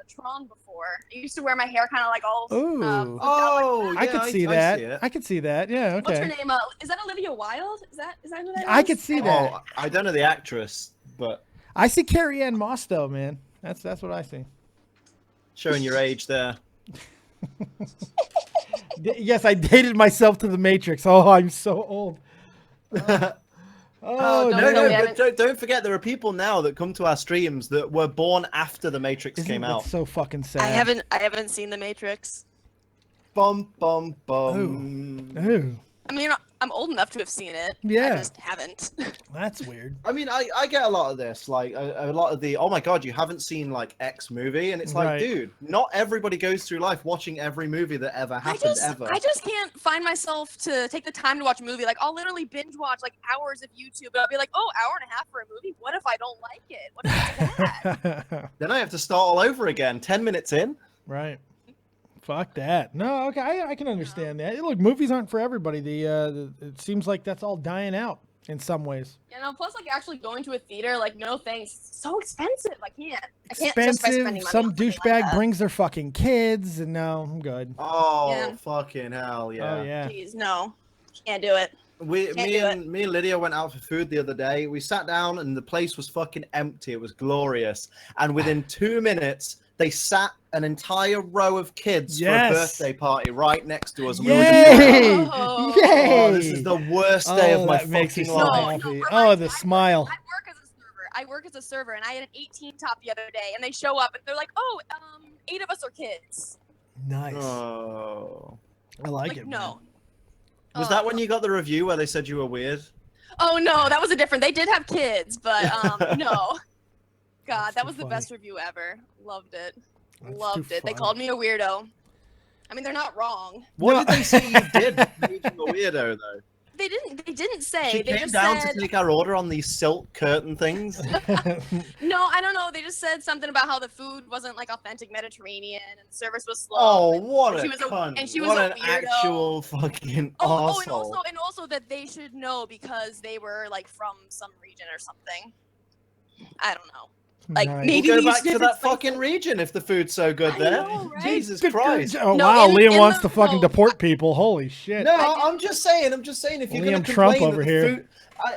Tron before. I used to wear my hair kind of like all. Ooh. Oh, I yeah, could see I that. see it. I could see that. Yeah. Okay. What's her name? Is that Olivia Wilde? Is that who that is? I could see that. Oh, I don't know the actress, but I see Carrie Ann Moss though, man. That's what I see. showing your age there. Yes, I dated myself to the Matrix. Oh, I'm so old. Oh, no, No, we but haven't. don't forget there are people now that come to our streams that were born after the Matrix Isn't came that out. so fucking sad? I haven't seen the Matrix. Bum bum bum. Ooh. I mean, I'm old enough to have seen it. Yeah. I just haven't. That's weird. I mean, I get a lot of this, like a lot of the, oh my god, you haven't seen like X movie, and it's like, Right. dude, not everybody goes through life watching every movie that ever happened ever. I just can't find myself to take the time to watch a movie. Like, I'll literally binge watch like hours of YouTube, but I'll be like, oh, hour and a half for a movie? What if I don't like it? What if it's bad? Then I have to start all over again, 10 minutes in. Right. Fuck that. No, okay, I can understand that. Look, movies aren't for everybody. It seems like that's all dying out in some ways. You know, plus like actually going to a theater, like no thanks. It's so expensive. I can't justify spending money Expensive. Some on something douchebag like that. brings their fucking kids, and no, I'm good. Oh, Yeah. fucking hell, yeah. Oh yeah. Jeez, no. Can't do it. Me and Lydia went out for food the other day. We sat down and the place was fucking empty. It was glorious. And within 2 minutes, they sat an entire row of kids Yes. for a birthday party right next to us. And Yay! we were just Oh. Yay! oh, this is the worst day of my that makes me fucking so life. happy. No, Oh, the smile. I work as a server, and I had an 18 top the other day, and they show up, and they're like, "Oh, 8 of us are kids." Nice. Oh. I like it. no. man. Was that when you got the review where they said you were weird? Oh no, that was a different. They did have kids, but no. God, That's that too was the funny. best review ever. Loved it. That's Loved too it. They funny. called me a weirdo. I mean, they're not wrong. What No. did they say you did that made you a weirdo, though? They didn't say. She they came just down said to take our order on these silk curtain things. no. I don't know. They just said something about how the food wasn't like authentic Mediterranean and the service was slow. Oh, and what a she was a- cunt. and she was what a an weirdo. actual fucking Oh, arsehole. and also that they should know because they were like from some region or something. I don't know. Like Nice. maybe We'll we go back used to different that fucking spices. region if the food's so good I there. know, right? Jesus Good Christ. Oh No, wow, in- Liam in wants the- to fucking no. deport people. Holy shit. No, I I'm just saying if you're Liam going to Trump complain over that here. the food...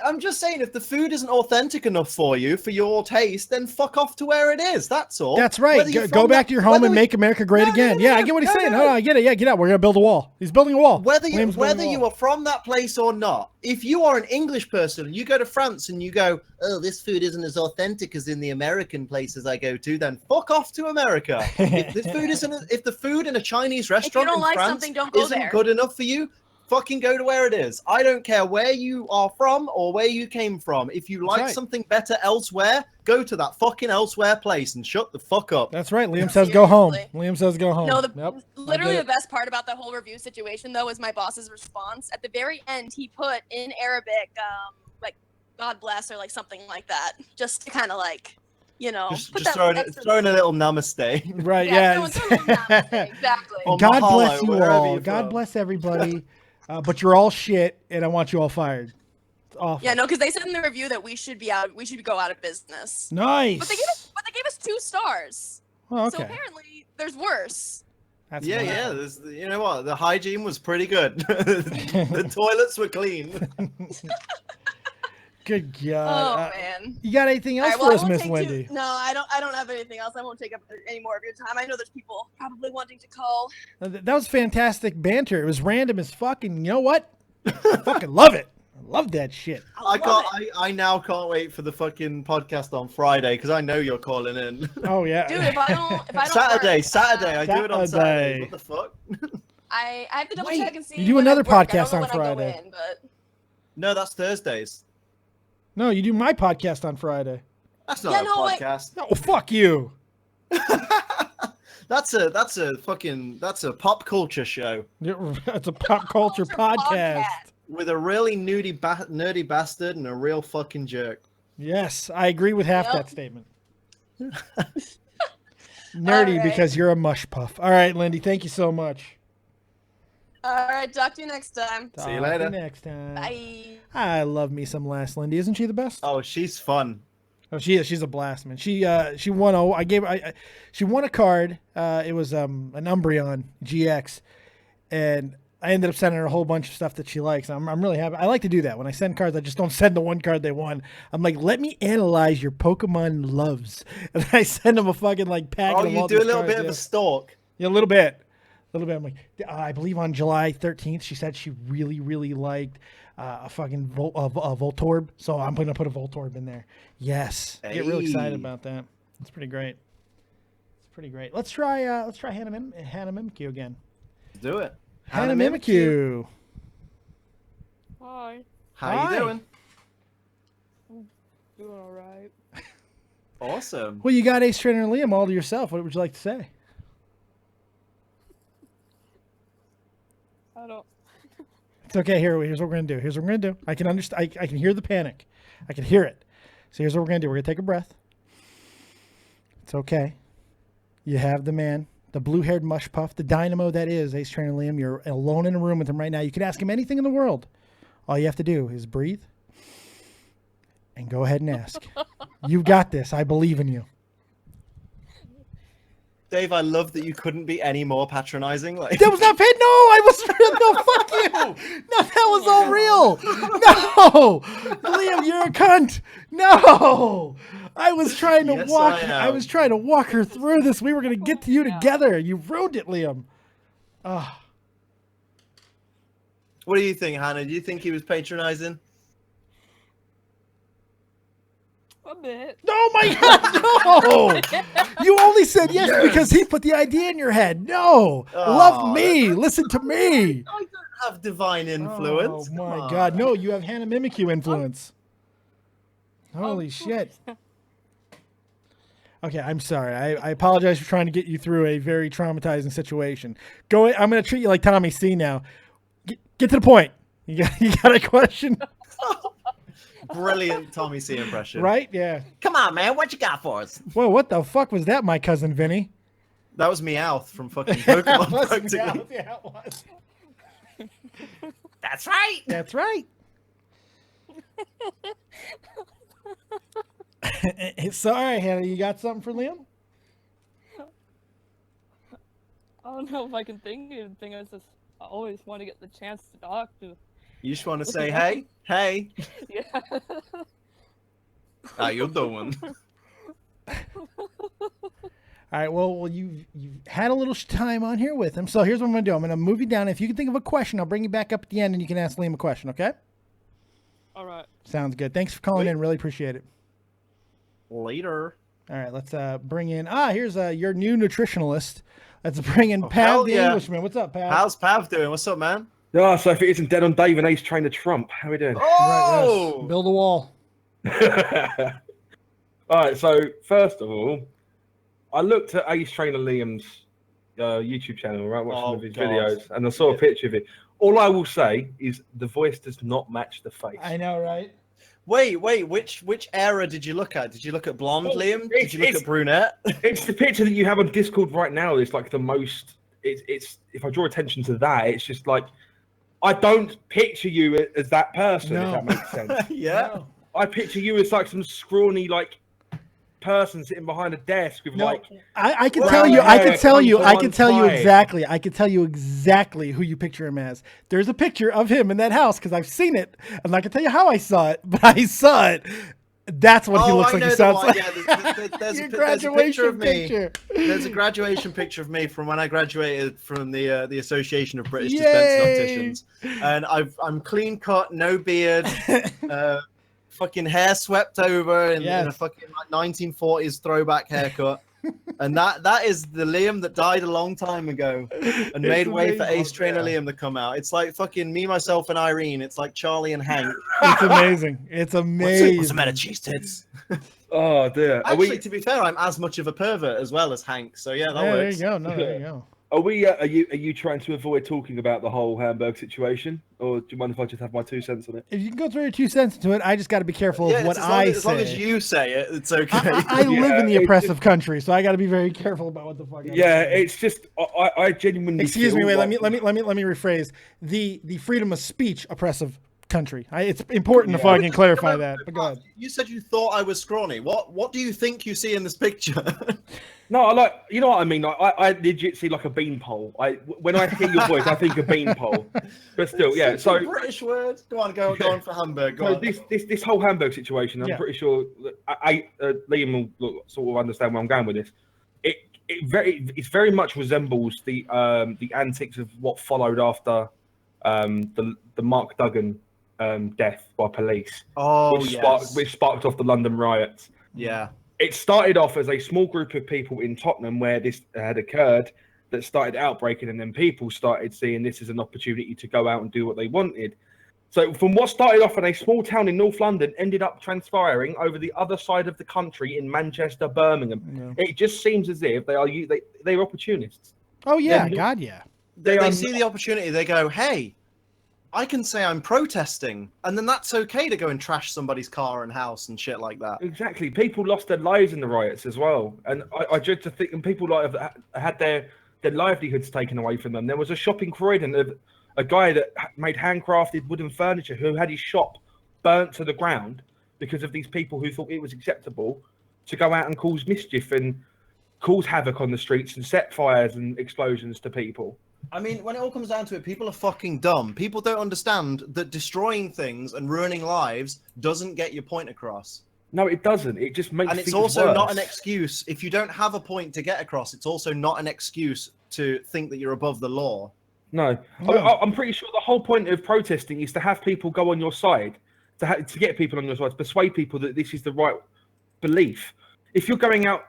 I'm just saying if the food isn't authentic enough for you, for your taste, then fuck off to where it is. That's all. That's right. Whether you're Go from back that- to your home whether and we- make America great No, no, again. no, Yeah, I no, get what he's no, saying. no. No, I get it. Yeah, get out. We're gonna build a wall. He's building a wall. Whether Liam's building a you wall. are from that place or not, if you are an English person, you go to France and you go, oh, this food isn't as authentic as in the American places I go to, then fuck off to America. If the food in a Chinese restaurant don't in like France something, don't go isn't there. good enough for you, fucking go to where it is. I don't care where you are from or where you came from. If you like right. something better elsewhere, go to that fucking elsewhere place and shut the fuck up. That's right. Liam says go home. Seriously. Liam says go home. No, Yep. literally I the get it. best part about the whole review situation though is my boss's response. At the very end, he put in Arabic, like "God bless" or like something like that, just to kind of like, you know, put Just that extra- throwing a little namaste. Right, Yeah, yeah. throw a little namaste, exactly. Or God mahalo, bless you wherever all. you're God from. bless everybody. But you're all shit, and I want you all fired. It's awful. Yeah, no, because they said in the review that we should go out of business. Nice. But they gave us 2 stars. Oh, So okay. apparently there's worse. That's Yeah, wonderful. yeah. You know what? The hygiene was pretty good. The toilets were clean. Good Oh God. man. You got anything else All right, well, for I us, won't Miss take Wendy? No, I don't have anything else. I won't take up any more of your time. I know there's people probably wanting to call. That was fantastic banter. It was random as fucking. You know what? I fucking love it. I love that shit. I now can't wait for the fucking podcast on Friday because I know you're calling in. Oh yeah. Dude, if I don't Saturday, work, Saturday. I do it on Saturday. Saturday. What the fuck? I have to double Wait, check and see. you do when I another work. I don't podcast know on when I go Friday. in, but No, that's Thursdays. No, you do my podcast on Friday. That's not Yeah, a no, like- podcast. No, fuck you. That's a pop culture show It's a pop culture podcast. with a really nerdy bastard and a real fucking jerk. Yes, I agree with half Yep. that statement. Nerdy right. because you're a mush puff. All right, Lindy, thank you so much. all right, talk to you next time. See you Talk later. Next time. Bye. I love me some Last Lindy. Isn't she the best? Oh, she's fun. Oh, she is. She's a blast, man. She won. Oh, she won a card. It was an Umbreon GX, and I ended up sending her a whole bunch of stuff that she likes. I'm really happy. I like to do that when I send cards. I just don't send the one card they won. I'm like, let me analyze your Pokemon loves, and I send them a fucking like packet. Oh, of you all do a these little cards, bit of yeah. a stalk. Yeah, a little bit. I'm like, I believe on July 13th, she said she really, really liked a fucking Voltorb. So I'm going to put a Voltorb in there. Yes. Get real excited Hey. about that. It's pretty great. It's pretty great. Let's try Hannah Mimikyu again. Do it. Hannah Mimikyu. Hi. How Hi. you doing? Doing alright. Awesome. Well, you got Ace Trainer and Liam all to yourself. What would you like to say? I don't. It's okay. Here's what we're gonna do. Here's what we're gonna do. I can understand. I can hear the panic. I can hear it. So here's what we're gonna do. We're gonna take a breath. It's okay. You have the man, the blue-haired mush puff, the dynamo that is Ace Trainer Liam. You're alone in a room with him right now. You can ask him anything in the world. All you have to do is breathe and go ahead and ask. You got this. I believe in you. Dave, I love that you couldn't be any more patronizing. Like That was not paid. No, I was no. Fuck you. No, that was all real. No, Liam, you're a cunt. No, I was trying to Yes, walk. I I was trying to walk her through this. We were gonna get to you together. You ruined it, Liam. Oh, What do you think, Hannah? Do you think he was patronizing? A bit. oh my God, no! You only said yes, because he put the idea in your head. No, love me. Listen to me. I don't have divine influence. Oh Come my on. God, no! You have Hannah Mimikyu influence. Holy shit! Okay, I'm sorry. I apologize for trying to get you through a very traumatizing situation. Go. I'm going to treat you like Tommy C now. Get to the point. You got a question, Brilliant Tommy C impression. right? Yeah. Come on, man. What you got for us? Whoa, what the fuck was that, my cousin Vinny? That was Meowth from fucking Pokemon. Yeah, practically. yeah, it was. That's right. That's right. Sorry, Hannah. You got something for Liam? I don't know if I can think of anything. I always want to get the chance to talk to. You just want to say, hey, hey, Yeah. how you doing? All right. Well, you've had a little time on here with him. So here's what I'm going to do. I'm going to move you down. If you can think of a question, I'll bring you back up at the end, and you can ask Liam a question. Okay? All right. Sounds good. Thanks for calling in. Really appreciate it. Later. All right. Let's bring in. Here's your new nutritionalist. Let's bring in Oh, Pav hell the yeah. Englishman. What's up, Pav? How's Pav doing? What's up, man? No, so if it isn't Dead on Dave and Ace Trainer Trump, how are we doing? Right, yes. Oh, Build a wall. All right, so first of all, I looked at Ace Trainer Liam's YouTube channel, right, watching Oh, one of his God. videos, and I saw a picture of it. All I will say is the voice does not match the face. I know, right? wait. Which era did you look at? Did you look at blonde, Oh, Liam? Did you look at brunette? It's the picture that you have on Discord right now. It's like the most. It's if I draw attention to that, it's just like I don't picture you as that person. No. If that makes sense. Yeah. No. I picture you as like some scrawny like person sitting behind a desk with No, like I can Well, tell you. yeah, I can tell you. comes I on can tell you time. exactly. I can tell you exactly who you picture him as. There's a picture of him in that house because I've seen it. I'm not gonna tell you how I saw it, but I saw it. That's what he looks I like. know He the sounds one. like. Yeah, there's Your a picture graduation of me. picture. There's a graduation picture of me from when I graduated from the Association of British Yay! Dispensing Opticians, and I'm clean cut, no beard, fucking hair swept over in a Yes. fucking like 1940s throwback haircut, and that is the Liam that died a long time ago and made way for amazing. Ace Trainer Liam to come out. It's like fucking me, myself, and Irene. It's like Charlie and Hank. It's amazing. It's amazing. What's the matter, cheese tits? oh dear. Are Actually, we to be fair, I'm as much of a pervert as well as Hank. So yeah, that Yeah, there works. you go. No, there you go. are you trying to avoid talking about the whole Hamburg situation, or do you mind if I just have my 2 cents on it? If you can go through your 2 cents into it, I just got to be careful Yeah, of what it's as long I as say. you say it, it's okay. I live in the Yeah, it's oppressive country, so I got to be very careful about what the fuck. I'm Yeah, saying. it's just I genuinely. Excuse me. feel Wait. like- Let me rephrase. The freedom of speech oppressive country. It's important to Yeah. fucking clarify that. But go ahead. You said you thought I was scrawny. What do you think you see in this picture? No, I like you know what I mean. I legit see like a beanpole. When I hear your voice, I think a beanpole. But still, yeah. It's a So British word. Go on for Hamburg. Go So on. this whole Hamburg situation, I'm Yeah. pretty sure that Liam will sort of understand where I'm going with this. It very much resembles the antics of what followed after the Mark Duggan death by police, Oh which sparked off the London riots. Yeah. It started off as a small group of people in Tottenham where this had occurred that started outbreaking, and then people started seeing this as an opportunity to go out and do what they wanted. So from what started off in a small town in North London ended up transpiring over the other side of the country in Manchester, Birmingham. It just seems as if they're opportunists. Oh yeah, God yeah. They see the opportunity. They go, hey, I can say I'm protesting, and then that's okay to go and trash somebody's car and house and shit like that. Exactly. People lost their lives in the riots as well, and I dread to think, and people like have had their livelihoods taken away from them. There was a shop in Croydon, a guy that made handcrafted wooden furniture who had his shop burnt to the ground because of these people who thought it was acceptable to go out and cause mischief and cause havoc on the streets and set fires and explosions to people. I mean, when it all comes down to it, people are fucking dumb. People don't understand that destroying things and ruining lives doesn't get your point across. No, it doesn't. It just makes And it's things also worse. not an excuse. If you don't have a point to get across, it's also not an excuse to think that you're above the law. No. I'm pretty sure the whole point of protesting is to have people go on your side, to get people on your side, to persuade people that this is the right belief. If you're going out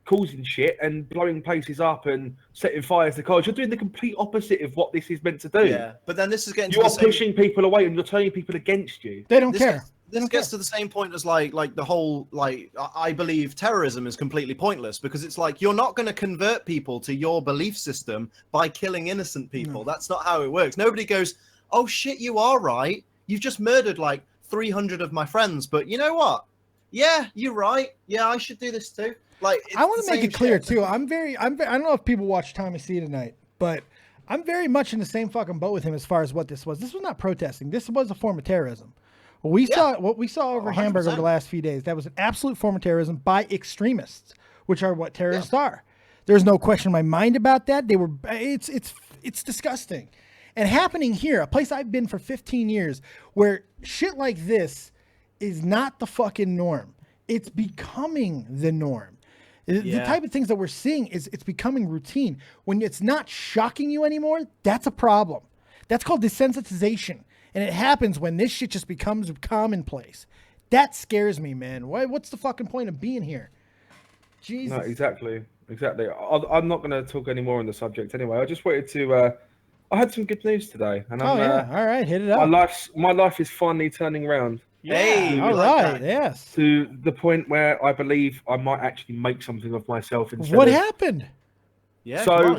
causing shit and blowing places up and setting fires to cars, you're doing the complete opposite of what this is meant to do. Yeah, but then this is getting to you the are same... pushing people away and you're turning people against you. They don't care. This gets to the same point as like the whole, like, I believe terrorism is completely pointless, because it's like, you're not going to convert people to your belief system by killing innocent people. That's not how it works. Nobody goes, oh shit, you are right. You've just murdered like 300 of my friends, but you know what? Yeah, you're right. Yeah, I should do this too. Like, I want to make it clear too. I don't know if people watch Tommy C tonight, but I'm very much in the same fucking boat with him as far as what this was. This was not protesting. This was a form of terrorism. What we saw over Hamburg over the last few days, that was an absolute form of terrorism by extremists, which are what terrorists are. There's no question in my mind about that. It's disgusting. And happening here, a place I've been for 15 years, where shit like this is not the fucking norm. It's becoming the norm. The type of things that we're seeing it's becoming routine. When it's not shocking you anymore, that's a problem. That's called desensitization. And it happens when this shit just becomes commonplace. That scares me, man. What's the fucking point of being here? Jesus. No, exactly. I'm not going to talk any more on the subject anyway. I just wanted to... I had some good news today. And all right, hit it up. My life is finally turning around. Hey, all right, yes. To the point where I believe I might actually make something of myself. What happened? Yeah, so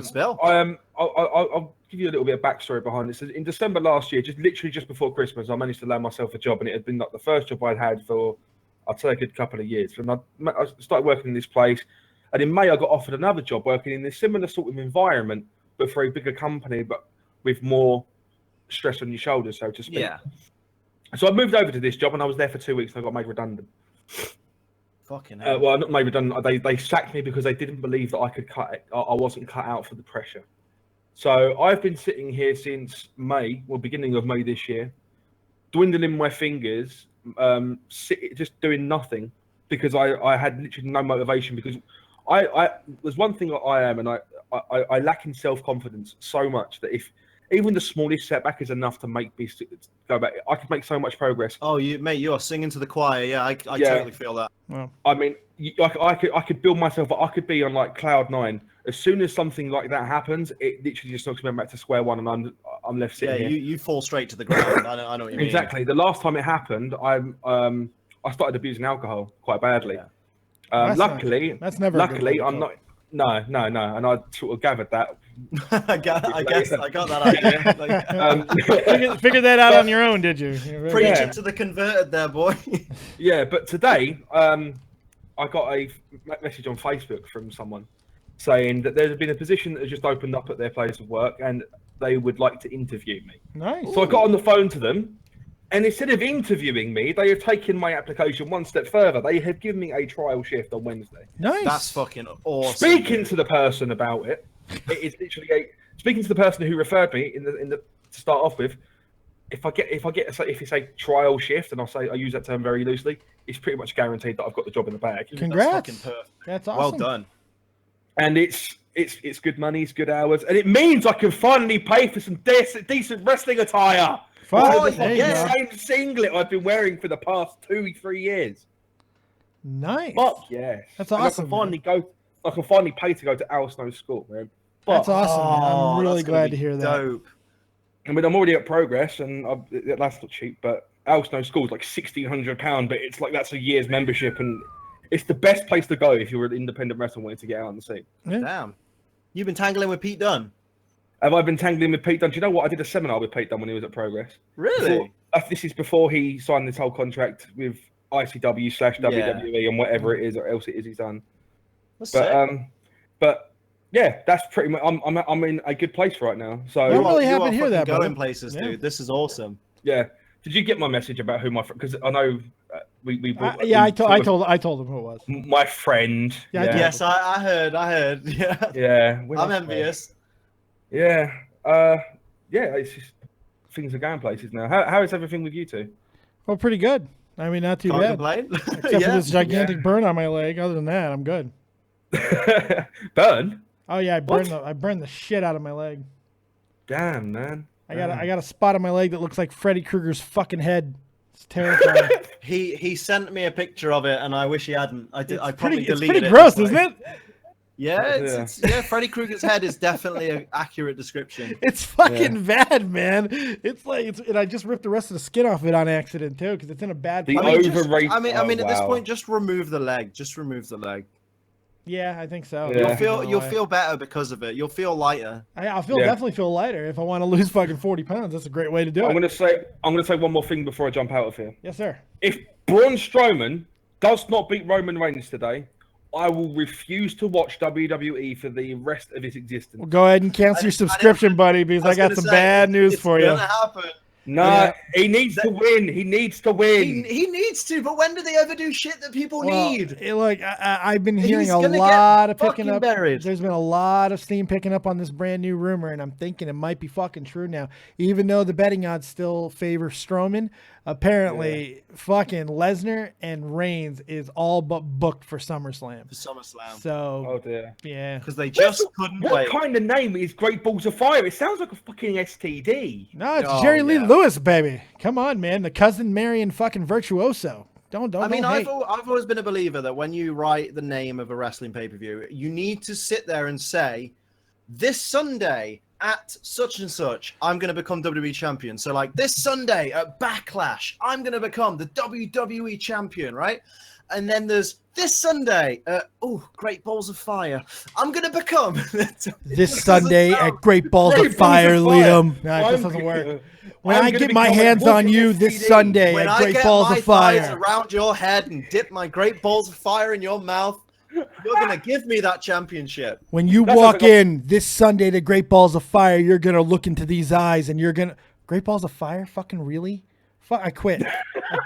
I'll give you a little bit of backstory behind this. In December last year, just before Christmas, I managed to land myself a job, and it had been like the first job I'd had for, I'd say, a good couple of years. And I started working in this place, and in May I got offered another job working in this similar sort of environment, but for a bigger company, but with more stress on your shoulders, so to speak. Yeah. So I moved over to this job, and I was there for 2 weeks, and I got made redundant. Fucking hell. Well, not made redundant. They sacked me because they didn't believe that I could cut it. I wasn't cut out for the pressure. So I've been sitting here since May, beginning of May this year, dwindling my fingers, just doing nothing, because I had literally no motivation. Because there's one thing that I am, and I lack in self-confidence so much that if even the smallest setback is enough to make me go back, I could make so much progress. Oh, you are singing to the choir. Yeah, I totally feel that. Well, I mean, I could build myself up. I could be on like cloud 9. As soon as something like that happens, it literally just knocks me back to square one, and I'm left sitting here. You fall straight to the ground. I know what you mean. Exactly. The last time it happened, I started abusing alcohol quite badly. Yeah. Luckily, luckily, I'm not. No, and I sort of gathered that. I got that idea. Figured that out on your own, did you? Preach it to the converted there, boy. Yeah, but today I got a message on Facebook from someone saying that there had been a position that had just opened up at their place of work, and they would like to interview me. Nice. So I got on the phone to them, and instead of interviewing me, they have taken my application one step further. They have given me a trial shift on Wednesday. Nice. That's fucking awesome. Speaking to the person about it, it is literally speaking to the person who referred me in the to start off with. If it's a trial shift, and I use that term very loosely, it's pretty much guaranteed that I've got the job in the bag. Congrats. That's fucking perfect. That's awesome. Well done. And it's good money, it's good hours, and it means I can finally pay for some decent wrestling attire. Same singlet I've been wearing for the past 2-3 years. Nice. Fuck yes. That's awesome. I can finally pay to go to Al Snow's school, man. That's awesome. Man. I'm really that's gonna glad be to hear that. Dope. I mean, I'm already at Progress, and that's not cheap, but Al Snow School's like £1,600, but it's like that's a year's membership, and it's the best place to go if you're an independent wrestler wanting to get out on the scene. Yeah. Damn. You've been tangling with Pete Dunne? Have I been tangling with Pete Dunne? Do you know what? I did a seminar with Pete Dunne when he was at Progress. Really? This is before he signed this whole contract with ICW/WWE and whatever it is or else it is he's done. But yeah, that's pretty much. I'm in a good place right now. So I'm really happy to hear that. Going places, dude. This is awesome. Yeah. Did you get my message about who my friend? Because I know I told him who it was. My friend. Yeah. Yes, I heard. Yeah. Yeah. I'm envious. Yeah. Yeah. It's just things are going places now. How is everything with you two? Well, pretty good. I mean, not too Can't bad. complain. Except for this gigantic burn on my leg. Other than that, I'm good. Burn? Oh yeah, I burned the shit out of my leg. Damn, man. I got a spot on my leg that looks like Freddy Krueger's fucking head. It's terrifying. He sent me a picture of it, and I wish he hadn't. I probably deleted it. It's pretty gross, isn't it? Yeah, Freddy Krueger's head is definitely an accurate description. It's fucking bad, man. It's like and I just ripped the rest of the skin off it on accident too, because it's in a bad place. I mean, at this point, just remove the leg. Just remove the leg. Yeah, I think so. Yeah. You'll feel better because of it. You'll feel lighter. I'll definitely feel lighter if I want to lose fucking 40 pounds. That's a great way to do it. I'm gonna say one more thing before I jump out of here. Yes, sir. If Braun Strowman does not beat Roman Reigns today, I will refuse to watch WWE for the rest of his existence. Well, go ahead and cancel your subscription, buddy, because I got some bad news for you. It's gonna happen. No, he needs to win. He needs to win. He needs to, but when do they ever do shit that people need? Look, I've been hearing a lot of picking up. Buried. There's been a lot of steam picking up on this brand new rumor, and I'm thinking it might be fucking true now. Even though the betting odds still favor Strowman, apparently fucking Lesnar and Reigns is all but booked for SummerSlam. So, oh dear. Yeah. Because they just couldn't wait. What kind of name is Great Balls of Fire? It sounds like a fucking STD. No, it's Jerry Lee Lewis, baby. Come on, man. The cousin Marion fucking virtuoso. Don't I've always been a believer that when you write the name of a wrestling pay-per-view, you need to sit there and say, this Sunday at such and such, I'm going to become WWE champion. So like this Sunday at Backlash, I'm going to become the WWE champion, right? And then there's this Sunday at, Great Balls of Fire, I'm going to become... this Sunday at Great Balls of Fire, Liam. No, it just doesn't work. When I get my hands on you this Sunday at Great Balls of Fire. When I get my thighs around your head and dip my Great Balls of Fire in your mouth, you're going to give me that championship. When you walk in this Sunday to Great Balls of Fire, you're going to look into these eyes and you're going to... Great Balls of Fire? Fucking really? Fuck, I quit.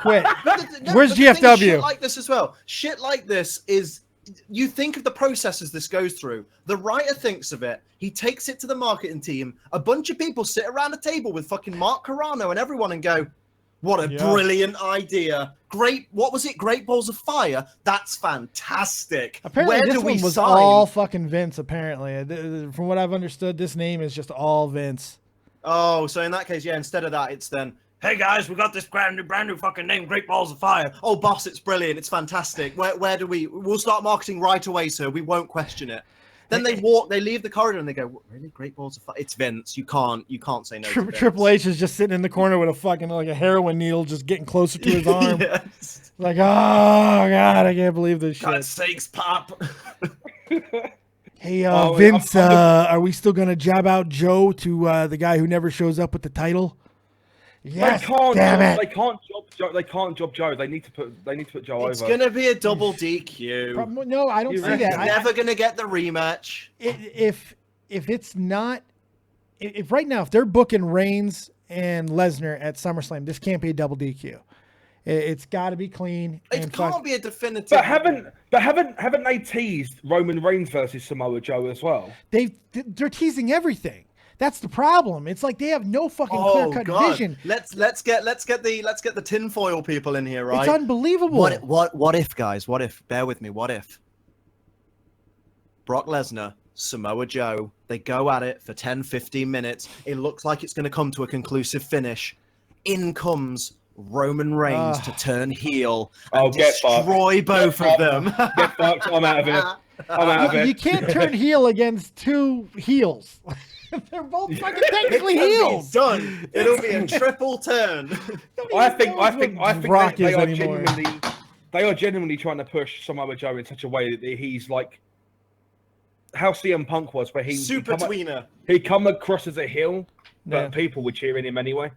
Where's GFW? Shit like this as well. Shit like this is... You think of the processes this goes through. The writer thinks of it. He takes it to the marketing team. A bunch of people sit around a table with fucking Mark Carrano and everyone and go, what a brilliant idea. Great. What was it? Great Balls of Fire? That's fantastic. Apparently, this one was all fucking Vince, apparently. From what I've understood, this name is just all Vince. Oh, so in that case, yeah, instead of that, it's then... Hey guys, we got this brand new fucking name, Great Balls of Fire. Oh, boss, it's brilliant. It's fantastic. Where do we'll start marketing right away, sir. We won't question it. Then they leave the corridor and they go, really? Great Balls of Fire? It's Vince. You can't say no to Vince. Triple H is just sitting in the corner with a fucking, like a heroin needle just getting closer to his arm. Yes. Like, oh God, I can't believe this shit. God's sakes, Pop. Hey, Vince, are we still going to job out Joe to the guy who never shows up with the title? Yes, damn it. They can't job Joe. They need to put Joe over. It's gonna be a double DQ. No, I don't see that. He's never gonna get the rematch. If it's not, if right now, if they're booking Reigns and Lesnar at SummerSlam, this can't be a double DQ. It's got to be clean. It can't be a definitive. But haven't they teased Roman Reigns versus Samoa Joe as well? They're teasing everything. That's the problem. It's like they have no fucking clear-cut vision. Let's get the tinfoil people in here, right? It's unbelievable. What if, guys? What if? Bear with me. What if Brock Lesnar, Samoa Joe, they go at it for 10, 15 minutes. It looks like it's going to come to a conclusive finish. In comes Roman Reigns to turn heel and destroy both of them. Get fucked. I'm out of here. I'm out of You it. can't turn heel against two heels. They're both fucking technically It can be heels. done. It'll be a triple turn. I think Rock they is are anymore. genuinely trying to push Samoa Joe in such a way that he's like how CM Punk was, where Super tweener. he come across as a heel, but Yeah. people were cheering him anyway.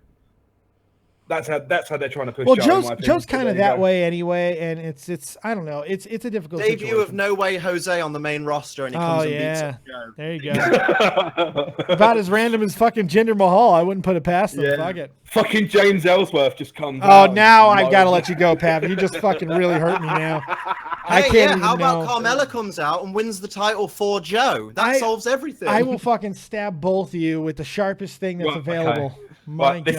That's how they're trying to push. Well, Joe, in my opinion. Joe's So kind there of you that go. way anyway, and it's I don't know, it's a difficult Debut situation. of No Way Jose on the main roster, and he comes and beats up Joe. There you go. About as random as fucking Jinder Mahal. I wouldn't put it past him. Yeah. Fuck it. Fucking James Ellsworth just comes. Oh, out now and I've got to blows. let you go, Pat. You just fucking really hurt me now. I Hey, can't yeah, even how about know. Carmella comes out and wins the title for Joe? That solves everything. I will fucking stab both of you with the sharpest thing that's Right, available. okay. My Right, God.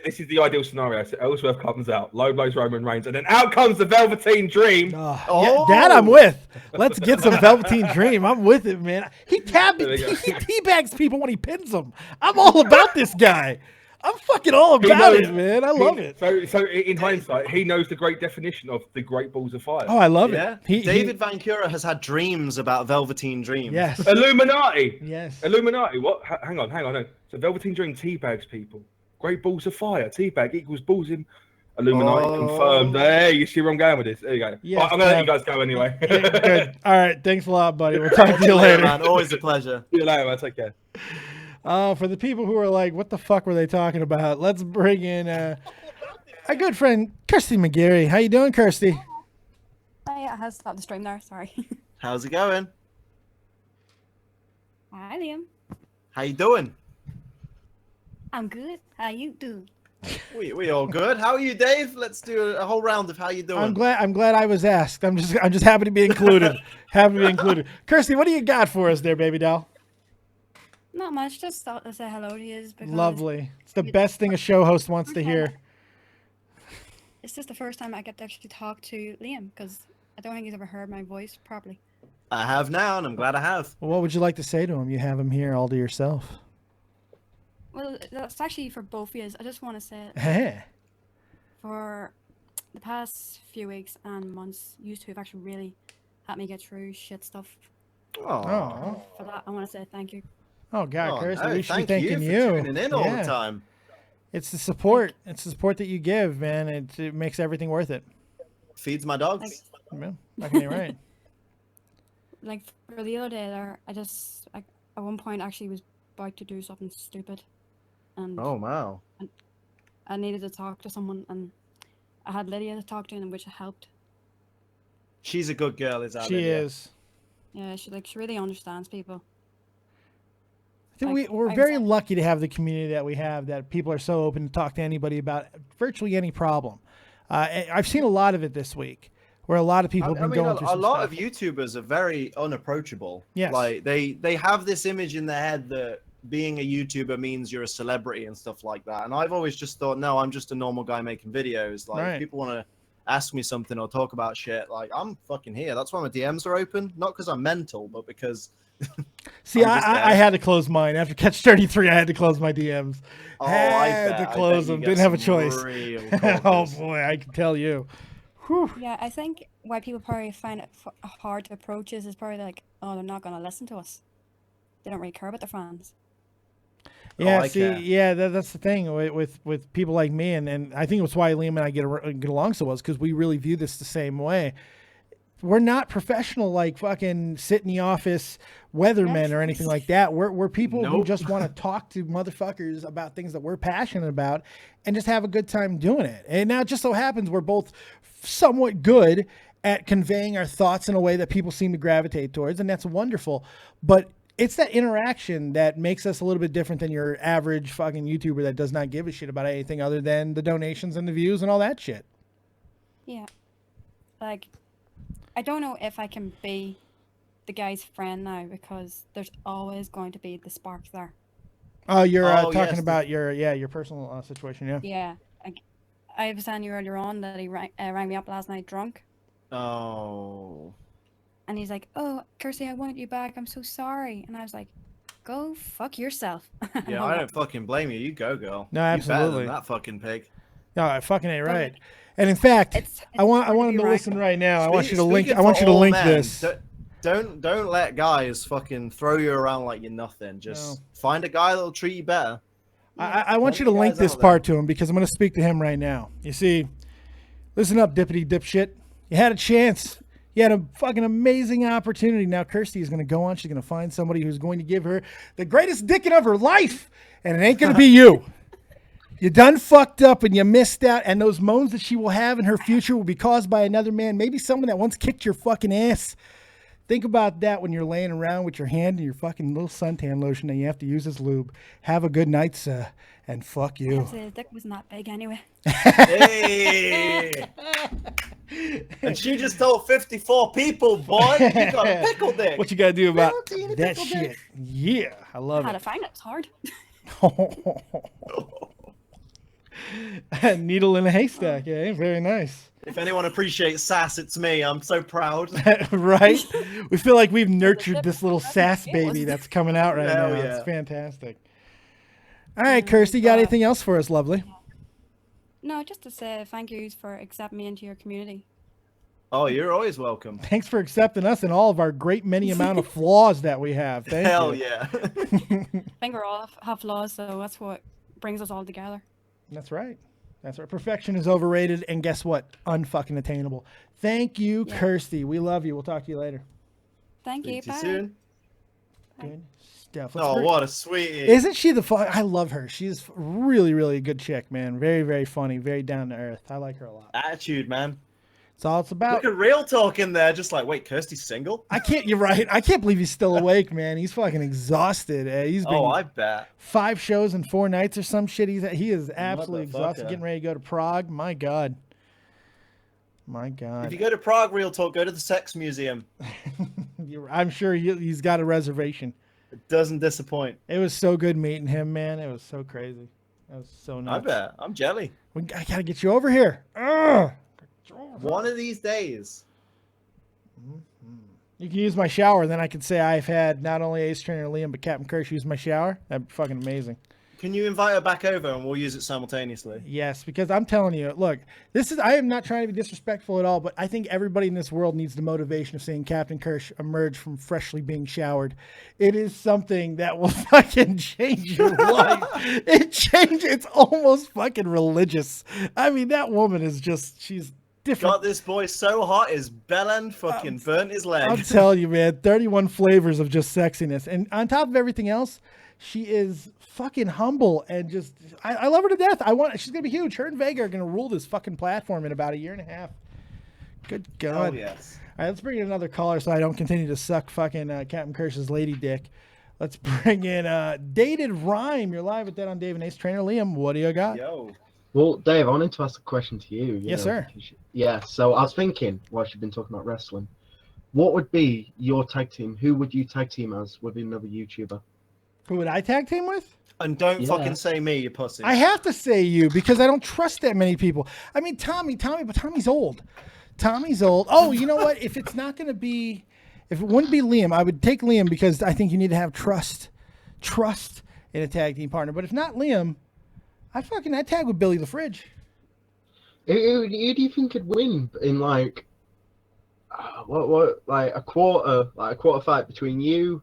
this is the ideal scenario. So Ellsworth comes out, low blows Roman Reigns, and then out comes the Velveteen Dream. Yeah, that I'm with. Let's get some Velveteen Dream. I'm with it, man. He teabags people when he pins them. I'm all about this guy. I'm fucking all about it, man. I love it. So in hindsight, he knows the great definition of the Great Balls of Fire. Oh, I love Yeah. it. David Van Cura has had dreams about Velveteen Dream. Yes. Illuminati. Yes. Illuminati. What? Hang on. No. So Velveteen Dream teabags people. Great Balls of Fire. Teabag equals balls in. Illuminati confirmed. Hey, you see where I'm going with this? There you go. Yes, Right, I'm gonna let you guys go anyway. Good. All right. Thanks a lot, buddy. We'll talk to you later. Man, always a pleasure. See you later, man. Take care. For the people who are like, what the fuck were they talking about? Let's bring in our good friend, Kirsty McGarry. How you doing, Kirsty? I had to stop the stream there, sorry. How's it going? Hi, Liam. How you doing? I'm good. How you doing? We all good. How are you, Dave? Let's do a whole round of how you doing. I'm glad I was asked. I'm just happy to be included. Happy to be included. Kirsty, what do you got for us there, baby doll? Not much. Just thought to say hello to you. Because Lovely. It's the best thing a show host wants to hear. It's just the first time I get to actually talk to Liam because I don't think he's ever heard my voice properly. I have now, and I'm glad I have. Well, what would you like to say to him? You have him here all to yourself. Well, that's actually for both of you. I just want to say Hey. for the past few weeks and months, you two have actually really helped me get through shit stuff. Oh. For that, I want to say thank you. Oh God, Oh, Kirsty, no, we should be thank you thanking for you. tuning in all the time. It's the support. It's the support that you give, man. It makes everything worth it. Feeds my dogs. Yeah, fucking ain't right. Like for the other day there, I at one point actually was about to do something stupid, and Oh wow. I needed to talk to someone, and I had Lydia to talk to, and which helped. She's a good girl, is that? She is. Yeah, she really understands people. I think Like, we're I very was- lucky to have the community that we have, that people are so open to talk to anybody about virtually any problem. I've seen a lot of it this week, where a lot of people have been going through a some lot stuff. of YouTubers are very unapproachable. Yes. Like they have this image in their head that being a YouTuber means you're a celebrity and stuff like that. And I've always just thought, no, I'm just a normal guy making videos. Like Right. if people want to ask me something or talk about shit, like I'm fucking here. That's why my DMs are open. Not because I'm mental, but because See, I'm just I there. had to close mine after Catch 33. I had to close my DMs. Oh, I had bet- to I close bet you them. get Didn't have a some choice. real Oh calls. boy, I can tell you. Yeah, I think why people probably find it hard to approach is probably like, oh, they're not gonna listen to us. They don't really care about their fans. Yeah, I see, care. yeah, that's the thing with people like me, and I think it's why Liam and I get along so well, is because we really view this the same way. We're not professional, like fucking sit in the office weathermen or anything like that. We're people who Nope. just want to talk to motherfuckers about things that we're passionate about and just have a good time doing it. And now it just so happens we're both somewhat good at conveying our thoughts in a way that people seem to gravitate towards, and that's wonderful. But it's that interaction that makes us a little bit different than your average fucking YouTuber that does not give a shit about anything other than the donations and the views and all that shit. Yeah. Like, I don't know if I can be the guy's friend now because there's always going to be the spark there. Oh, you're Oh, talking yes, about your personal situation, yeah. Yeah. Like, I was telling you earlier on that he rang me up last night drunk, Oh. and he's like, "Oh, Kirsty, I want you back. I'm so sorry." And I was like, "Go fuck yourself." Yeah, I don't fucking blame you. You go, girl. No, You better absolutely. than that fucking pig. No, I fucking ain't right. And in fact, It's I want hard to him be to right. listen right now. I want you to link. Speaking I want for you to all link men, this. Don't let guys fucking throw you around like you're nothing. Just find a guy that'll treat you better. I want you to link this part to him because I'm going to speak to him right now. You see, listen up, dippity dipshit. You had a chance. You had a fucking amazing opportunity. Now Kirsty is going to go on. She's going to find somebody who's going to give her the greatest dicking of her life, and it ain't going to be you. You done fucked up and you missed out, and those moans that she will have in her future will be caused by another man, maybe someone that once kicked your fucking ass. Think about that when you're laying around with your hand in your fucking little suntan lotion and you have to use as lube. Have a good night, sir, and fuck you. His dick was not big anyway. Hey! And she just told 54 people, boy, you got a pickle dick. What you gotta do about Teeny that pickle shit? dick. Yeah, I love How to it. find it's hard. Needle in a haystack, eh? Very nice. If anyone appreciates sass, it's me. I'm so proud. Right? We feel like we've nurtured this little sass baby that's coming out right Hell now. yeah. It's fantastic. All right, Kirsty, got anything else for us, lovely? No, just to say thank yous for accepting me into your community. Oh, you're always welcome. Thanks for accepting us and all of our great many amount of flaws that we have. Thank Hell you. yeah. I think we're all have flaws, so that's what brings us all together. That's right. That's right. Perfection is overrated, and guess what? Unfucking attainable. Thank you, Kirsty. We love you. We'll talk to you later. Thank you. Speak to you Bye. soon. Good stuff. Let's Oh, bring- what a sweetie. Isn't she the fun? I love her. She's really, really a good chick, man. Very, very funny. Very down to earth. I like her a lot. Attitude, man. That's all it's about. Look at Real Talk in there. Just like, wait, Kirsty's single? I can't. You're right. I can't believe he's still awake, man. He's fucking exhausted. He's been Oh, I bet. 5 shows in 4 nights or some shit. He is absolutely exhausted. Motherfucker. Getting ready to go to Prague. My God. My If God. you go to Prague, Real Talk, go to the Sex Museum. I'm sure he's got a reservation. It doesn't disappoint. It was so good meeting him, man. It was so crazy. That was so nice. I bet. I'm jelly. I gotta get you over here. Ugh. One of these days. You can use my shower, then I can say I've had not only Ace Trainer Liam, but Captain Kirsch use my shower. That'd be fucking amazing. Can you invite her back over and we'll use it simultaneously? Yes, because I'm telling you, look, I am not trying to be disrespectful at all, but I think everybody in this world needs the motivation of seeing Captain Kirsch emerge from freshly being showered. It is something that will fucking change your life. It's almost fucking religious. I mean, that woman is just, she's different. Got this boy so hot his bellend fucking burnt his leg. I'm telling you, man, 31 flavors of just sexiness. And on top of everything else, she is fucking humble and just, I love her to death. She's going to be huge. Her and Vega are going to rule this fucking platform in about 1.5 years. Good God. Oh, yes. All right, let's bring in another caller so I don't continue to suck fucking Captain Kirsch's lady dick. Let's bring in Dated Rhyme. You're live with Dead on Dave and Ace Trainer Liam. What do you got? Yo. Well, Dave, I wanted to ask a question to you. Yes, sir. Yeah, so I was thinking, whilst you've been talking about wrestling, what would be your tag team? Who would you tag team as with another YouTuber? Who would I tag team with? And don't fucking say me, you pussy. I have to say you because I don't trust that many people. I mean, Tommy, but Tommy's old. Tommy's old. Oh, you know what? If it wouldn't be Liam, I would take Liam because I think you need to have trust in a tag team partner. But if not Liam, I'd tag with Billy the Fridge. Who do you think could win in like a quarter fight between you,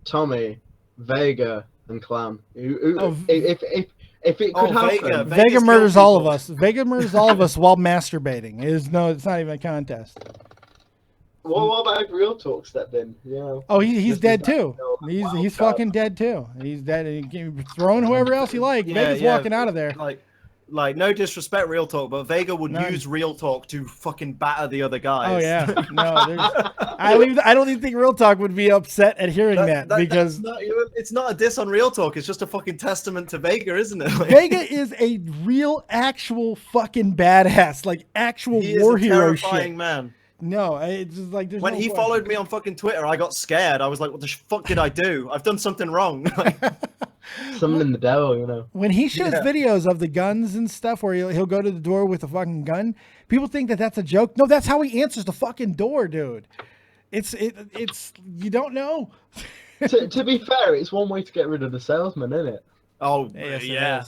Tommy, Vega, and Clam? If it could happen, Vega murders all of us. Vega murders all of us while masturbating. It's not even a contest. what about if Real Talk stepped in? Yeah. Oh, he's dead too. Wild He's card. fucking dead too. He's dead. And you can throw in whoever else you like. Vega's walking out of there. Like, no disrespect, Real Talk, but Vega would use Real Talk to fucking batter the other guys. Oh yeah, no, I don't even think Real Talk would be upset at hearing that because it's not a diss on Real Talk. It's just a fucking testament to Vega, isn't it? Like, Vega is a real, actual fucking badass, like actual war hero terrifying shit. Man. No, it's just like there's when he followed me on fucking Twitter, I got scared. I was like, "What the fuck did I do? I've done something wrong." Summoning the devil, you know. When he shows videos of the guns and stuff where he'll go to the door with a fucking gun, people think that that's a joke. No, that's how he answers the fucking door, dude. It's you don't know. to be fair, it's one way to get rid of the salesman, isn't it? Oh, Yes, yeah.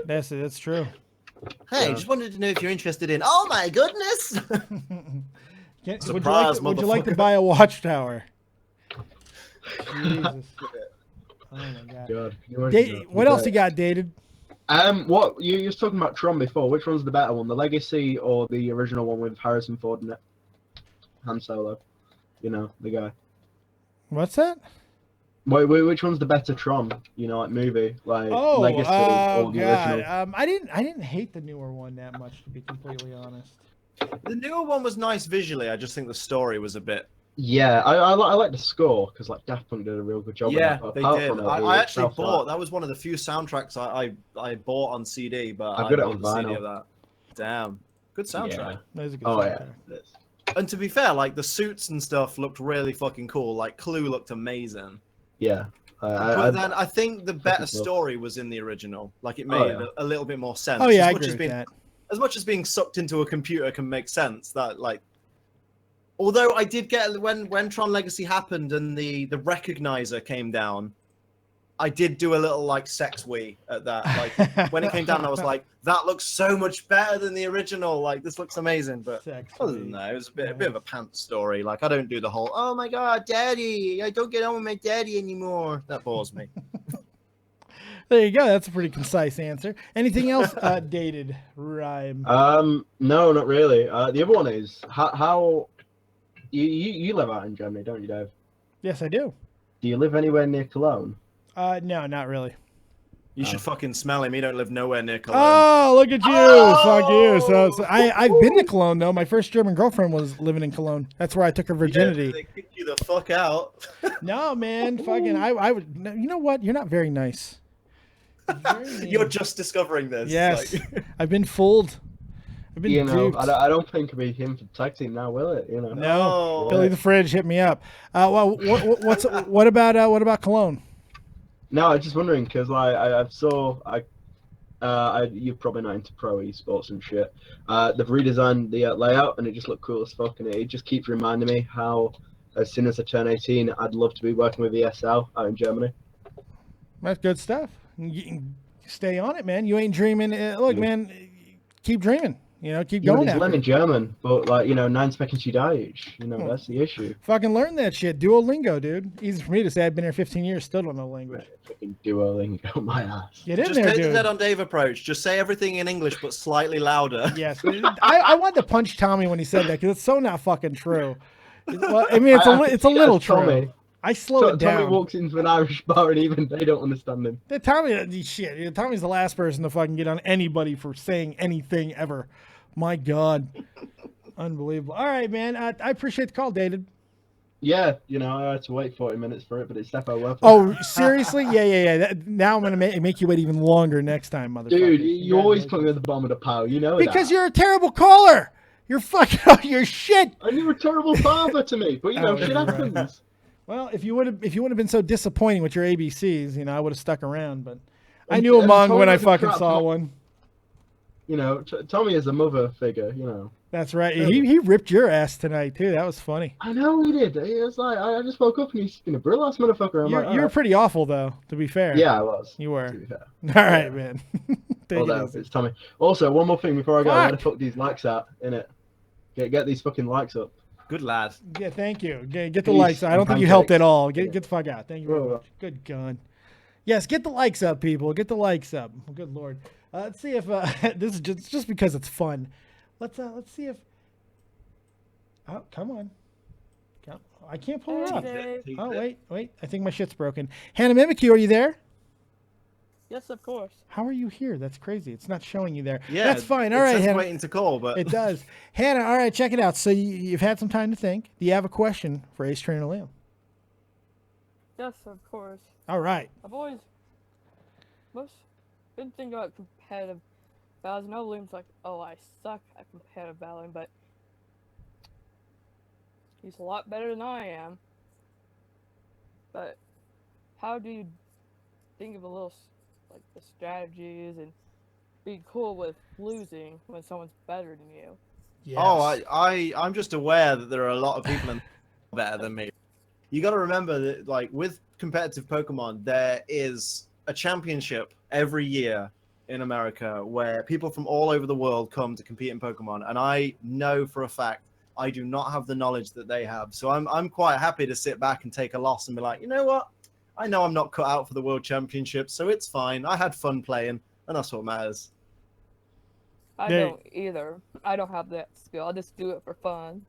That's true. Hey, just wanted to know if you're interested in. Oh my goodness! Surprise, would you like to motherfucker. buy a watchtower? Jesus. Oh my God. What else you got, Dated? What you was talking about Tron before? Which one's the better one, the Legacy or the original one with Harrison Ford in it? Han Solo, you know, the guy. What's that? Wait, which one's the better Tron? You know, like movie, like Legacy or the original? I didn't hate the newer one that much, to be completely honest. The newer one was nice visually. I just think the story was a bit. Yeah, I like the score because like Daft Punk did a real good job. Yeah, of they that. did. I actually bought. That was one of the few soundtracks I bought on CD, but I've I got it bought on the CD vinyl. of that. Damn, good soundtrack. Yeah. That is a good Oh soundtrack. yeah. And to be fair, like the suits and stuff looked really fucking cool. Like Clue looked amazing. Yeah. But then I think the better story was in the original. Like it made a little bit more sense. Oh yeah, I as much agree as with that. As much as being sucked into a computer can make sense, that like. Although I did get when Tron Legacy happened and the recognizer came down, I did do a little like sex wee at that. Like when it came down, I was like, that looks so much better than the original. Like this looks amazing. But other than that, it was a bit of a pants story. Like I don't do the whole, oh my god, daddy, I don't get on with my daddy anymore. That bores me. There you go. That's a pretty concise answer. Anything else dated, Rhyme? No, not really. The other one is how you live out in Germany, don't you, Dave? Yes, I do. Do you live anywhere near Cologne? No, not really. You should fucking smell him. He don't live nowhere near Cologne. Oh, look at you! Oh! Fuck you! So I've been to Cologne though. My first German girlfriend was living in Cologne. That's where I took her virginity. Yeah, they kicked you the fuck out. No, man, fucking I would. You know what? You're not very nice. You're just discovering this. Yes, like... I've been fooled. I've been duped. I don't think it'll be him for tag team now, will it? You know. No, Billy the Fridge hit me up. Well, what about Cologne? No, I was just wondering because you're probably not into pro esports and shit. They've redesigned the layout and it just looked cool as fuck, and it just keeps reminding me how as soon as I turn 18, I'd love to be working with ESL out in Germany. That's good stuff. You stay on it, man. You ain't dreaming. Look, man, keep dreaming. You know, keep going. He's learning German, but like, you know, 9 seconds you Deutsch. You know, that's the issue. Fucking learn that shit. Duolingo, dude. Easy for me to say. I've been here 15 years, still don't know language. Fucking Duolingo, my ass. Get in just there, take dude. the Dead on Dave approach. Just say everything in English, but slightly louder. Yes. I wanted to punch Tommy when he said that because it's so not fucking true. Well, I mean, it's a little true. Tommy. I slow it down. Tommy walks into an Irish bar and even they don't understand him. Tommy's the last person to fucking get on anybody for saying anything ever. My God. Unbelievable. All right, man. I appreciate the call, David. Yeah, you know, I had to wait 40 minutes for it, but it's definitely worth it. Oh, seriously? Yeah. Now I'm going to make you wait even longer next time, motherfucker. Dude, you always put me at the bottom of the pile. You know because you're a terrible caller. You're fucking up your shit. And you're a terrible father to me, but you know, shit happens. Right. Well, if you would have been so disappointing with your ABCs, you know, I would have stuck around, but I knew a Mong when I fucking saw one. You know, Tommy is a mother figure, you know. That's right. He ripped your ass tonight, too. That was funny. I know he did. He was like, I just woke up and he's going to brill ass motherfucker. You were pretty awful, though, to be fair. Yeah, I was. You were. To be fair. All right, man. It's Tommy. Also, one more thing before I go. I got to fuck these likes out, innit? Get these fucking likes up. Good lad. Yeah, thank you. Get the likes. I don't think you helped at all. Get the fuck out. Thank you very much. Good gun. Yes, get the likes up, people. Get the likes up. Good Lord. Let's see if this is just because it's fun. Let's see if. Oh, come on. I can't pull her up. Oh, wait. I think my shit's broken. Hannah Mimikyu, are you there? Yes, of course. How are you here? That's crazy. It's not showing you there. Yeah, that's fine. All right, Hannah. Waiting to call, but it does. Hannah, all right, check it out. So you've had some time to think. Do you have a question for Ace Trainer Liam? Yes, of course. All right. I've always been thinking about competitive battles. I know Liam's like, oh, I suck at competitive battling, but he's a lot better than I am. But how do you think of a little, like, the strategies and be cool with losing when someone's better than you? Yes. Oh, I'm just aware that there are a lot of people better than me. You got to remember that, like, with competitive Pokemon, there is a championship every year in America where people from all over the world come to compete in Pokemon, and I know for a fact I do not have the knowledge that they have. So I'm quite happy to sit back and take a loss and be like, you know what? I know I'm not cut out for the World Championship, so it's fine. I had fun playing, and that's what matters. I don't either. I don't have that skill. I just do it for fun.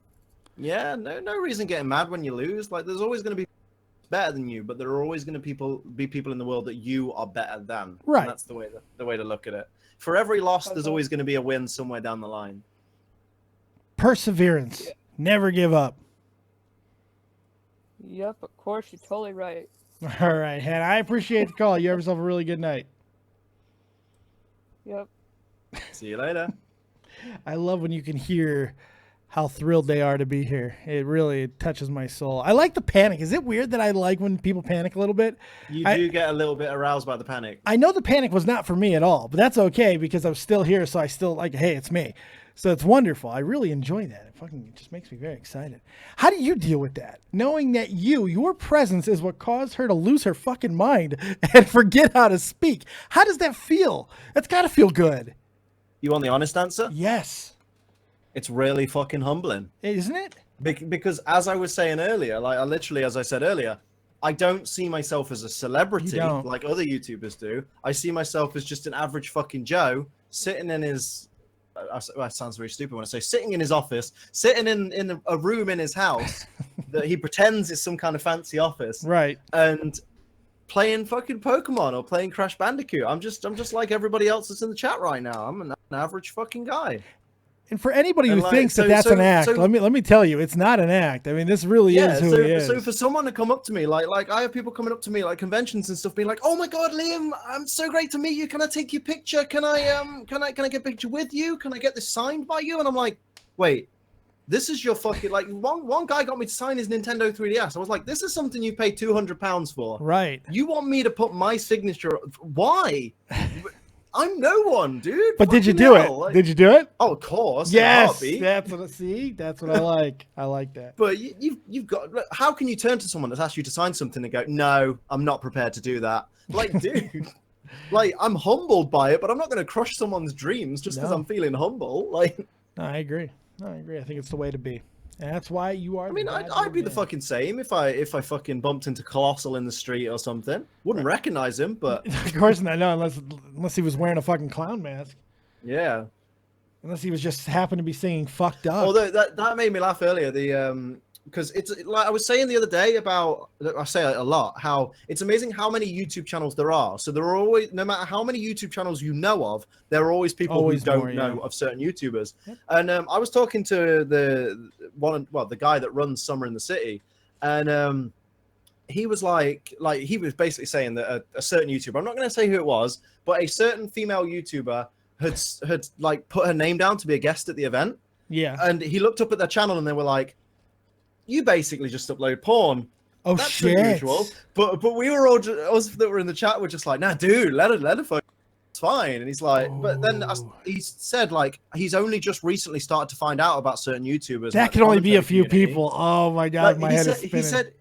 Yeah, no reason getting mad when you lose. Like, there's always going to be better than you, but there are always going to be people in the world that you are better than. Right. And that's the way to look at it. For every loss, there's always going to be a win somewhere down the line. Perseverance. Yeah. Never give up. Yep, of course, you're totally right. All right, Hannah, I appreciate the call. You have yourself a really good night. Yep. See you later. I love when you can hear how thrilled they are to be here. It really touches my soul. I like the panic. Is it weird that I like when people panic a little bit? You do get a little bit aroused by the panic. I know the panic was not for me at all, but that's okay because I'm still here, so I still like, hey, it's me. So it's wonderful. I really enjoy that. It just makes me very excited. How do you deal with that? Knowing that your presence is what caused her to lose her fucking mind and forget how to speak. How does that feel? That's got to feel good. You want the honest answer? Yes. It's really fucking humbling. Isn't it? Because as I was saying earlier, like I literally, as I said earlier, I don't see myself as a celebrity like other YouTubers do. I see myself as just an average fucking Joe sitting in his... That sounds very stupid when I say sitting in his office, sitting in a room in his house that he pretends is some kind of fancy office. Right. And playing fucking Pokemon or playing Crash Bandicoot. I'm just like everybody else that's in the chat right now. I'm an average fucking guy. And for anybody who thinks that's an act, let me tell you, it's not an act. I mean, this really is who he is. So for someone to come up to me, like I have people coming up to me, like conventions and stuff, being like, "Oh my God, Liam, I'm so great to meet you. Can I take your picture? Can I get a picture with you? Can I get this signed by you?" And I'm like, "Wait, this is your fucking like." One guy got me to sign his Nintendo 3DS. I was like, "This is something you paid £200 for, right? You want me to put my signature? Why?" I'm no one, dude. But did you do it? Like, did you do it? Oh, of course. Yes. That's what I like. I like that. But you've got. How can you turn to someone that's asked you to sign something and go, "No, I'm not prepared to do that"? Like, dude. Like, I'm humbled by it, but I'm not going to crush someone's dreams just because I'm feeling humble. Like, no, I agree. I think it's the way to be. And that's why you are. I mean, I'd be the fucking same if I fucking bumped into Colossal in the street or something. Wouldn't recognize him, but of course not. No, unless he was wearing a fucking clown mask. Yeah. Unless he was just happened to be singing "fucked up." Although that made me laugh earlier. Because it's like I was saying the other day about, I say it a lot, how it's amazing how many YouTube channels there are. So there are always, no matter how many YouTube channels you know of, there are always people who don't know of certain YouTubers. Yep. And I was talking to the guy that runs Summer in the City, and he was he was basically saying that a certain YouTuber, I'm not going to say who it was, but a certain female YouTuber had like put her name down to be a guest at the event. Yeah. And he looked up at their channel and they were like, "You basically just upload porn." Oh, that's shit. unusual. But we were all us that were in the chat were just like, "Nah, dude, let her fuck. It's fine." And he's like, but then he said like he's only just recently started to find out about certain YouTubers. That like, can only be a few people. Oh my God, like, my head is spinning.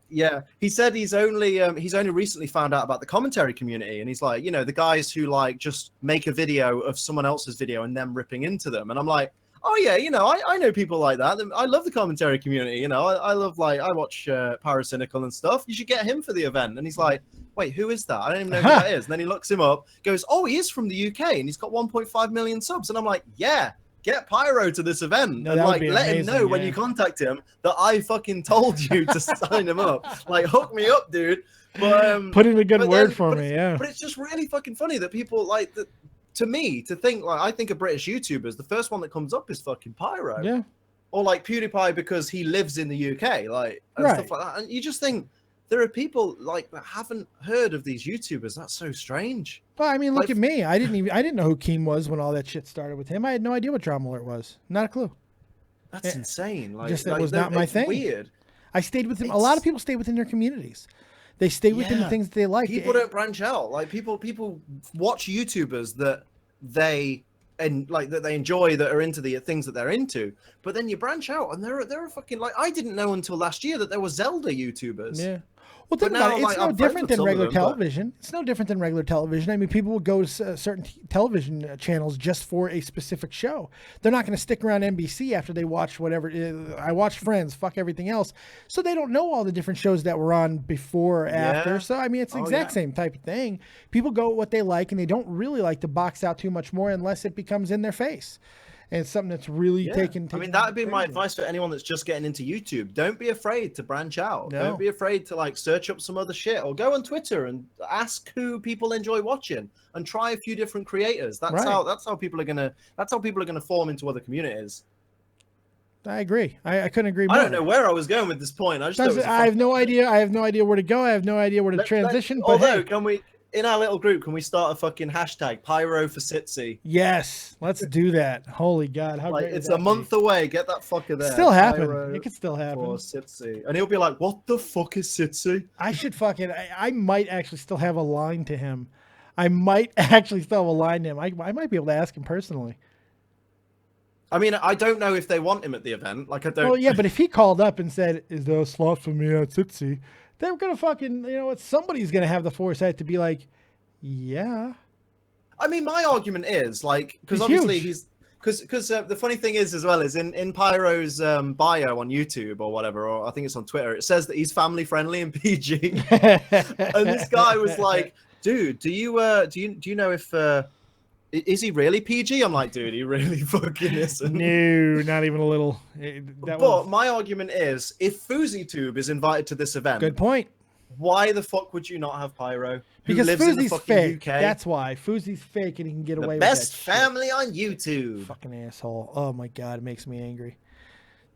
He said he's only recently found out about the commentary community, and he's like, you know, the guys who like just make a video of someone else's video and them ripping into them. And I'm like, oh yeah, you know, I know people like that. I love the commentary community. You know, I love I watch Pyrocynical and stuff. You should get him for the event. And he's like, wait, who is that? I don't even know who that is. And then he looks him up, goes, oh, he is from the UK, and he's got 1.5 million subs. And I'm like, yeah, get Pyro to this event, and like let him know when you contact him that I fucking told you to sign him up. Like, hook me up, dude. But put in a good word for me. Yeah. But it's just really fucking funny that people like that. To me, to think like I think of British YouTubers, the first one that comes up is fucking Pyro. Yeah. Or like PewDiePie because he lives in the UK, like and stuff like that. And you just think there are people like that haven't heard of these YouTubers. That's so strange. Well, I mean, look at me. I didn't know who Keem was when all that shit started with him. I had no idea what Drama Alert was. Not a clue. That's insane. Like, just that was not my thing. Weird. I stayed with him. A lot of people stay within their communities. They stay within the things that they like. People don't branch out. Like people watch YouTubers that they enjoy, that are into the things that they're into. But then you branch out, and there are fucking like I didn't know until last year that there were Zelda YouTubers. Yeah. Well, think But about now, it. It's like, no I'm friends different with than some of regular them, but- television. It's no different than regular television. I mean, people will go to certain television channels just for a specific show. They're not going to stick around NBC after they watch whatever. I watched Friends, fuck everything else. So they don't know all the different shows that were on before or after. Yeah. So, I mean, it's the Oh, exact yeah. same type of thing. People go with what they like, and they don't really like to box out too much more unless it becomes in their face. And it's something that's really Yeah. taken. I mean, that would be my crazy. advice for anyone that's just getting into YouTube. Don't be afraid to branch out. No. Don't be afraid to like search up some other shit or go on Twitter and ask who people enjoy watching and try a few different creators. That's Right. how people are gonna form into other communities. I agree. I couldn't agree more. I don't know where I was going with this point. I just thought it was a I have fun- no idea. I have no idea where to go. I have no idea where to transition. But Although, hey, can we in our little group can we start a fucking hashtag Pyro for Sitsy? yes, let's do that. Holy God, how Like great would it's that a be? month away. Get that fucker there. Still happen. Pyro It could still happen. for Sitsy, and he'll be like, "What the fuck is Sitsy?" I should fucking. I might actually still have a line to him. I might actually still have a line to him. I might be able to ask him personally. I mean, I don't know if they want him at the event. Like, I don't. Well, yeah, but if he called up and said, "Is there a slot for me at Tootsie?" They're gonna fucking. You know what? Somebody's gonna have the foresight to be like, "Yeah." I mean, my argument is like because He's obviously huge. because the funny thing is as well is in Pyro's bio on YouTube or whatever, or I think it's on Twitter, it says that he's family friendly and PG. And this guy was like, "Dude, do you know if is he really PG?" I'm like, "Dude, he really fucking isn't." No, not even a little. But my argument is, if FouseyTube is invited to this event, Good point. why the fuck would you not have Pyro? Who Because lives in the Fousey's fucking fake. UK? That's why Fousey's fake, and he can get the away with best that shit. family on YouTube. Fucking asshole. Oh my God, it makes me angry.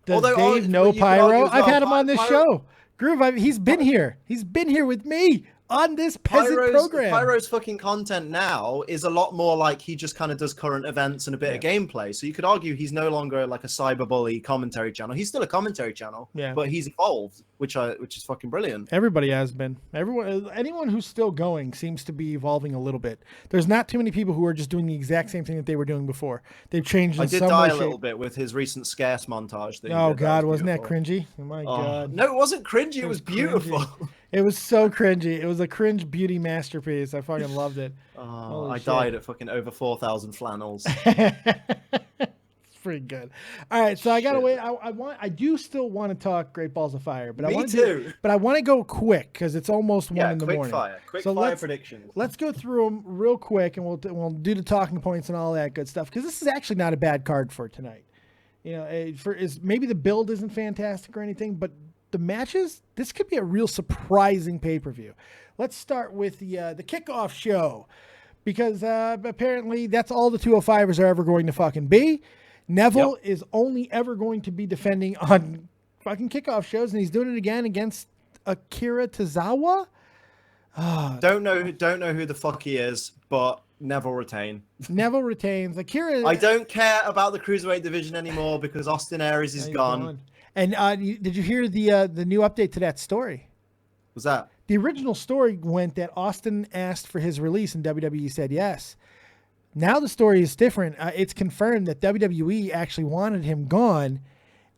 Does Although, Dave know you could argue Pyro? as I've well, had him on this Pyro- show. Groove, he's been here. He's been here with me on this peasant program. Pyro's fucking content now is a lot more like he just kind of does current events and a bit of gameplay. So you could argue he's no longer like a cyberbully commentary channel. He's still a commentary channel, Yeah. but he's evolved, which is fucking brilliant. Everybody has been. Anyone who's still going seems to be evolving a little bit. There's not too many people who are just doing the exact same thing that they were doing before. They've changed in I did some die way, a little shape. bit with his recent scarce montage. That he Oh did. God, was wasn't that beautiful. cringy? Oh my Oh, God. no, it wasn't cringy. It was cringy. beautiful. It was so cringy. It was a cringe beauty masterpiece. I fucking loved it. Oh, Holy I shit. died at fucking over 4,000 flannels. It's pretty good. All right, so I gotta Shit. wait. I do still want to talk Great Balls of Fire, but I Me want too. But I want to go quick because it's almost 1 Yeah, in the quick morning. fire. Quick So fire let's- predictions. Let's go through them real quick, and we'll do the talking points and all that good stuff. Because this is actually not a bad card for tonight. You know, maybe the build isn't fantastic or anything, but the matches, this could be a real surprising pay-per-view. Let's start with the kickoff show, because apparently that's all the 205ers are ever going to fucking be. Neville is only ever going to be defending on fucking kickoff shows, and he's doing it again against Akira Tozawa. Don't know who the fuck he is, but Neville retain. Neville retains. Akira. I don't care about the cruiserweight division anymore because Austin Aries is He's gone. And did you hear the new update to that story? Was that? The original story went that Austin asked for his release and WWE said yes. Now the story is different. It's confirmed that WWE actually wanted him gone,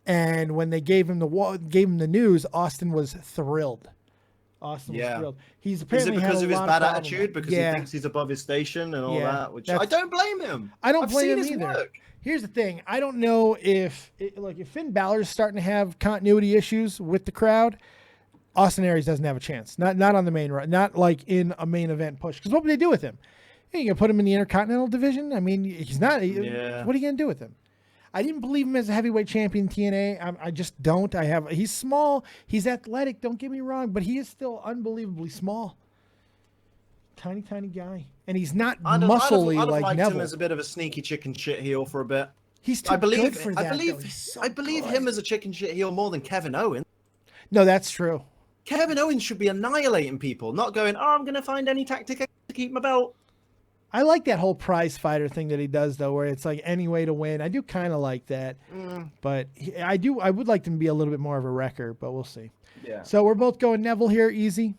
and when they gave him the news, Austin was thrilled. Austin was thrilled. He's Is it apparently had because a of his lot bad problems. attitude? Because he thinks he's above his station and all Yeah, that? Which that's- I don't blame him. I don't I've blame seen him his either. work. Here's the thing. I don't know if Finn Balor is starting to have continuity issues with the crowd, Austin Aries doesn't have a chance. Not on the main run. Not like in a main event push. Because what would they do with him? Hey, you gonna put him in the Intercontinental division? I mean, he's not. Yeah. What are you gonna do with him? I didn't believe him as a heavyweight champion in TNA. I just don't. He's small. He's athletic. Don't get me wrong, but he is still unbelievably small. Tiny guy, and he's not muscly I'd have like liked Neville. him as a bit of a sneaky chicken shit heel for a bit. He's too I believe, good for that. I believe, though. He's so I believe good. him as a chicken shit heel more than Kevin Owens. No, that's true. Kevin Owens should be annihilating people, not going, "Oh, I'm going to find any tactic to keep my belt." I like that whole prize fighter thing that he does, though, where it's like any way to win. I do kind of like that, but I would like him to be a little bit more of a wrecker, but we'll see. Yeah. So we're both going Neville here, easy.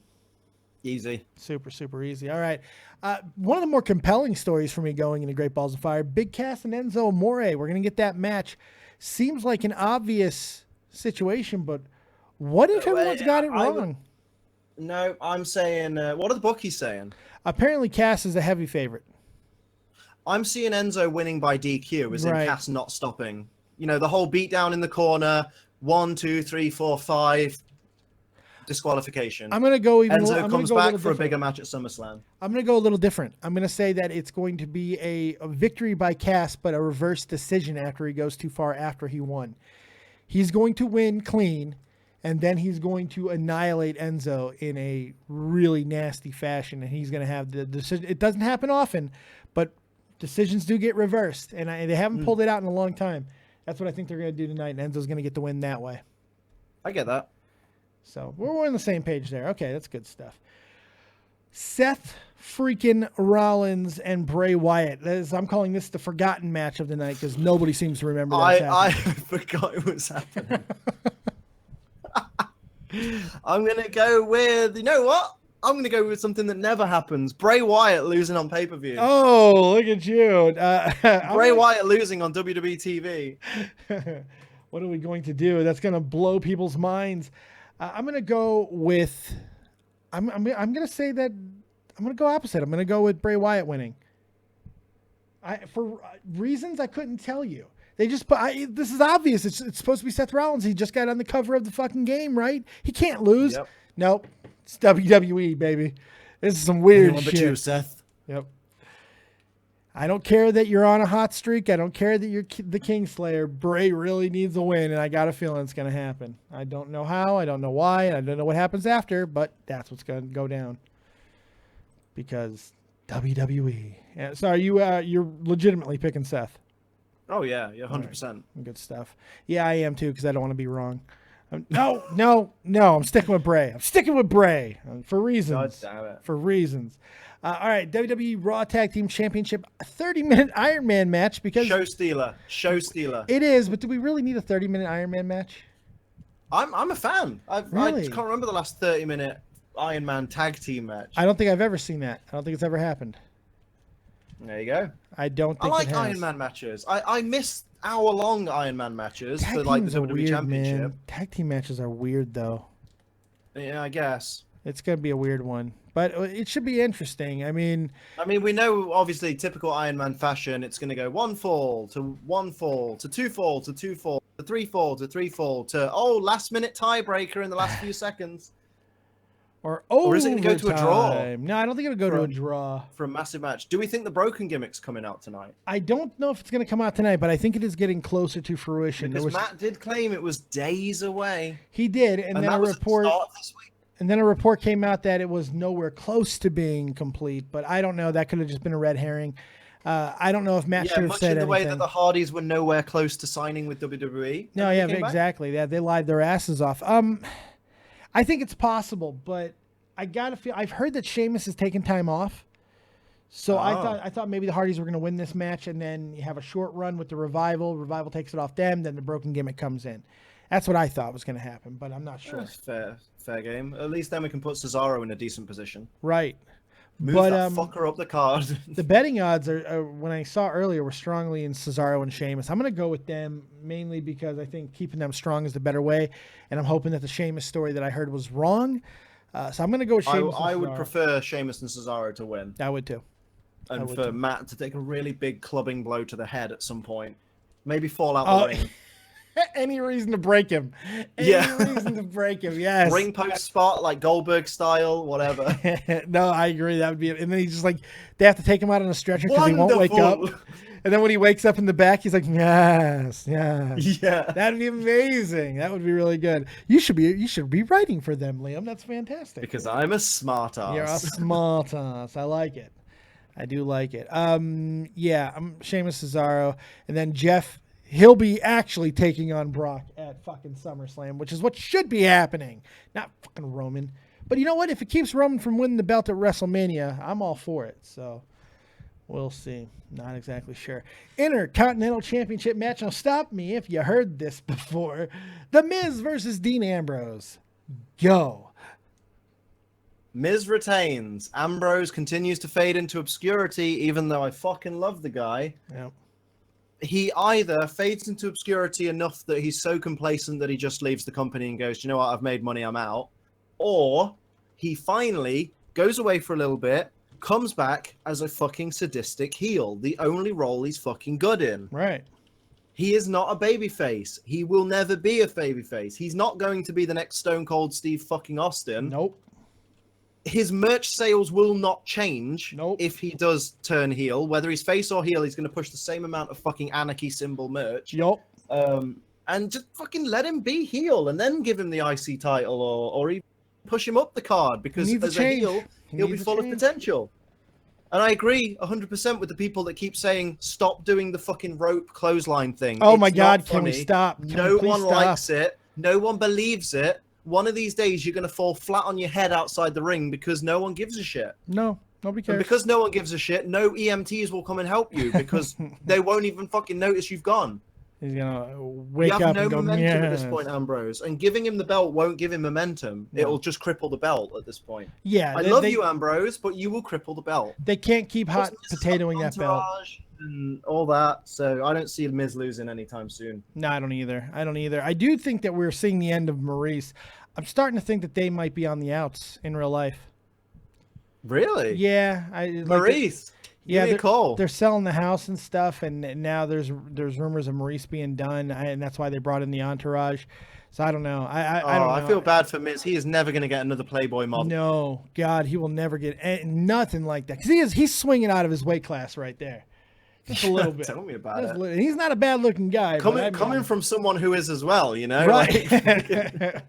Easy. Super easy. All right. One of the more compelling stories for me going into Great Balls of Fire, Big Cass and Enzo Amore. We're going to get that match. Seems like an obvious situation, but what if everyone's got it wrong? No, I'm saying. What are the bookies saying? Apparently, Cass is a heavy favorite. I'm seeing Enzo winning by DQ, as in Right. Cass not stopping. You know, the whole beatdown in the corner, 1, 2, 3, 4, 5, disqualification. I'm gonna go even. Enzo I'm comes gonna go back for a different. bigger match at SummerSlam. I'm going to go a little different. I'm going to say that it's going to be a victory by Cass, but a reverse decision after he goes too far after he won. He's going to win clean, and then he's going to annihilate Enzo in a really nasty fashion, and he's going to have the decision. It doesn't happen often, but decisions do get reversed, and they haven't pulled it out in a long time. That's what I think they're going to do tonight, and Enzo's going to get the win that way. I get that. So we're on the same page there. Okay, that's good stuff. Seth freaking Rollins and Bray Wyatt. I'm calling this the forgotten match of the night because nobody seems to remember that. I forgot it was happening. I'm going to go with, you know what? I'm going to go with something that never happens. Bray Wyatt losing on pay-per-view. Oh, look at you. Bray Wyatt losing on WWE TV. What are we going to do? That's going to blow people's minds. I'm going to go with... I'm going to say that I'm going to go opposite. I'm going to go with Bray Wyatt winning. For reasons I couldn't tell you. They just put, this is obvious. It's supposed to be Seth Rollins. He just got on the cover of the fucking game, right? He can't lose. Yep. Nope. It's WWE, baby. This is some weird Anyone shit. but you, Seth. Yep. I don't care that you're on a hot streak. I don't care that you're the Kingslayer. Bray really needs a win, and I got a feeling it's going to happen. I don't know how. I don't know why. And I don't know what happens after, but that's what's going to go down. Because WWE. Yeah, so you're legitimately picking Seth. Oh, yeah. 100%. Right. Good stuff. Yeah, I am too, because I don't want to be wrong. No. I'm sticking with Bray. I'm sticking with Bray for reasons. God damn it. For reasons. All right, WWE Raw Tag Team Championship, a 30-minute Iron Man match because Show stealer. It is, but do we really need a 30-minute Iron Man match? I'm a fan. Really? I can't remember the last 30-minute Iron Man tag team match. I don't think I've ever seen that. I don't think it's ever happened. There you go. I don't think I like it has. Iron Man matches. I miss hour-long Iron Man matches Tag for like the teams are WWE weird, Championship. man. Tag team matches are weird, though. Yeah, I guess. It's going to be a weird one. But it should be interesting. I mean, we know, obviously, typical Iron Man fashion, it's going to go 1 fall to 1 fall to 2 fall to 2 fall to 3 fall to 3 fall to, last-minute tiebreaker in the last few seconds. Or is it going to go to a draw? No, I don't think it'll go to a draw. For a massive match. Do we think the Broken Gimmick's coming out tonight? I don't know if it's going to come out tonight, but I think it is getting closer to fruition. Because Matt did claim it was days away. He did, and then that was at the start of this week. And then a report came out that it was nowhere close to being complete, but I don't know. That could have just been a red herring. I don't know if Matt should have much said in the way anything. that the Hardys were nowhere close to signing with WWE. No, yeah, exactly. Yeah, they lied their asses off. I think it's possible, but I gotta feel. I've heard that Sheamus is taking time off, so I thought maybe the Hardys were going to win this match, and then you have a short run with the Revival. Revival takes it off them, then the Broken Gimmick comes in. That's what I thought was going to happen, but I'm not sure. That's fair game. At least then we can put Cesaro in a decent position. Right. Move that fucker up the card. The betting odds are when I saw earlier were strongly in Cesaro and Sheamus. I'm going to go with them mainly because I think keeping them strong is the better way, and I'm hoping that the Sheamus story that I heard was wrong. So I'm going to go with Sheamus. I would prefer Sheamus and Cesaro to win. I would too. And for Matt to take a really big clubbing blow to the head at some point. Maybe fall out the ring. Any reason to break him. Any reason to break him, yes. Ring post spot, like Goldberg style, whatever. No, I agree. That would be... And then he's just like... They have to take him out on a stretcher because he won't wake up. And then when he wakes up in the back, he's like, yes. Yeah. That'd be amazing. That would be really good. You should be writing for them, Liam. That's fantastic. Because I'm a smart ass. You're a smart ass. I like it. I do like it. Yeah, I'm Sheamus Cesaro. And then Jeff... He'll be actually taking on Brock at fucking SummerSlam, which is what should be happening. Not fucking Roman. But you know what? If it keeps Roman from winning the belt at WrestleMania, I'm all for it. So we'll see. Not exactly sure. Intercontinental Championship match. Now stop me if you heard this before. The Miz versus Dean Ambrose. Go. Miz retains. Ambrose continues to fade into obscurity, even though I fucking love the guy. Yep. He either fades into obscurity enough that he's so complacent that he just leaves the company and goes, you know what, I've made money, I'm out. Or he finally goes away for a little bit, comes back as a fucking sadistic heel, the only role he's fucking good in. Right. He is not a babyface. He will never be a babyface. He's not going to be the next Stone Cold Steve fucking Austin. Nope. His merch sales will not change Nope. if he does turn heel. Whether he's face or heel, he's going to push the same amount of fucking anarchy symbol merch. Yup. And just fucking let him be heel and then give him the IC title or even push him up the card, because as a heel, he'll be full of potential. And I agree 100% with the people that keep saying, stop doing the fucking rope clothesline thing. Oh It's my not God, can we funny. stop? Can No we please one stop? likes it. No one believes it. One of these days, you're going to fall flat on your head outside the ring because no one gives a shit. No, nobody cares. And because no one gives a shit, no EMTs will come and help you because they won't even fucking notice you've gone. He's gonna wake You have up no and go, momentum at this "Yes." point, Ambrose. And giving him the belt won't give him momentum. No. It'll just cripple the belt at this point. Yeah, I love you, Ambrose, but you will cripple the belt. They can't keep hot Plus, potatoing that belt. Entourage and all that. So I don't see the Miz losing anytime soon. No, I don't either. I don't either. I do think that we're seeing the end of Maurice. I'm starting to think that they might be on the outs in real life. Really? Yeah, Maurice. Yeah, Give me a call. They're selling the house and stuff, and now there's rumors of Maurice being done, and that's why they brought in the entourage. So I don't know. I don't know. I feel bad for Miz. He is never going to get another Playboy model. No, God, he will never get nothing like that, because he's swinging out of his weight class right there. Just a little bit. Tell me about Just it. a little. He's not a bad looking guy. Coming from someone who is as well, you know? Right.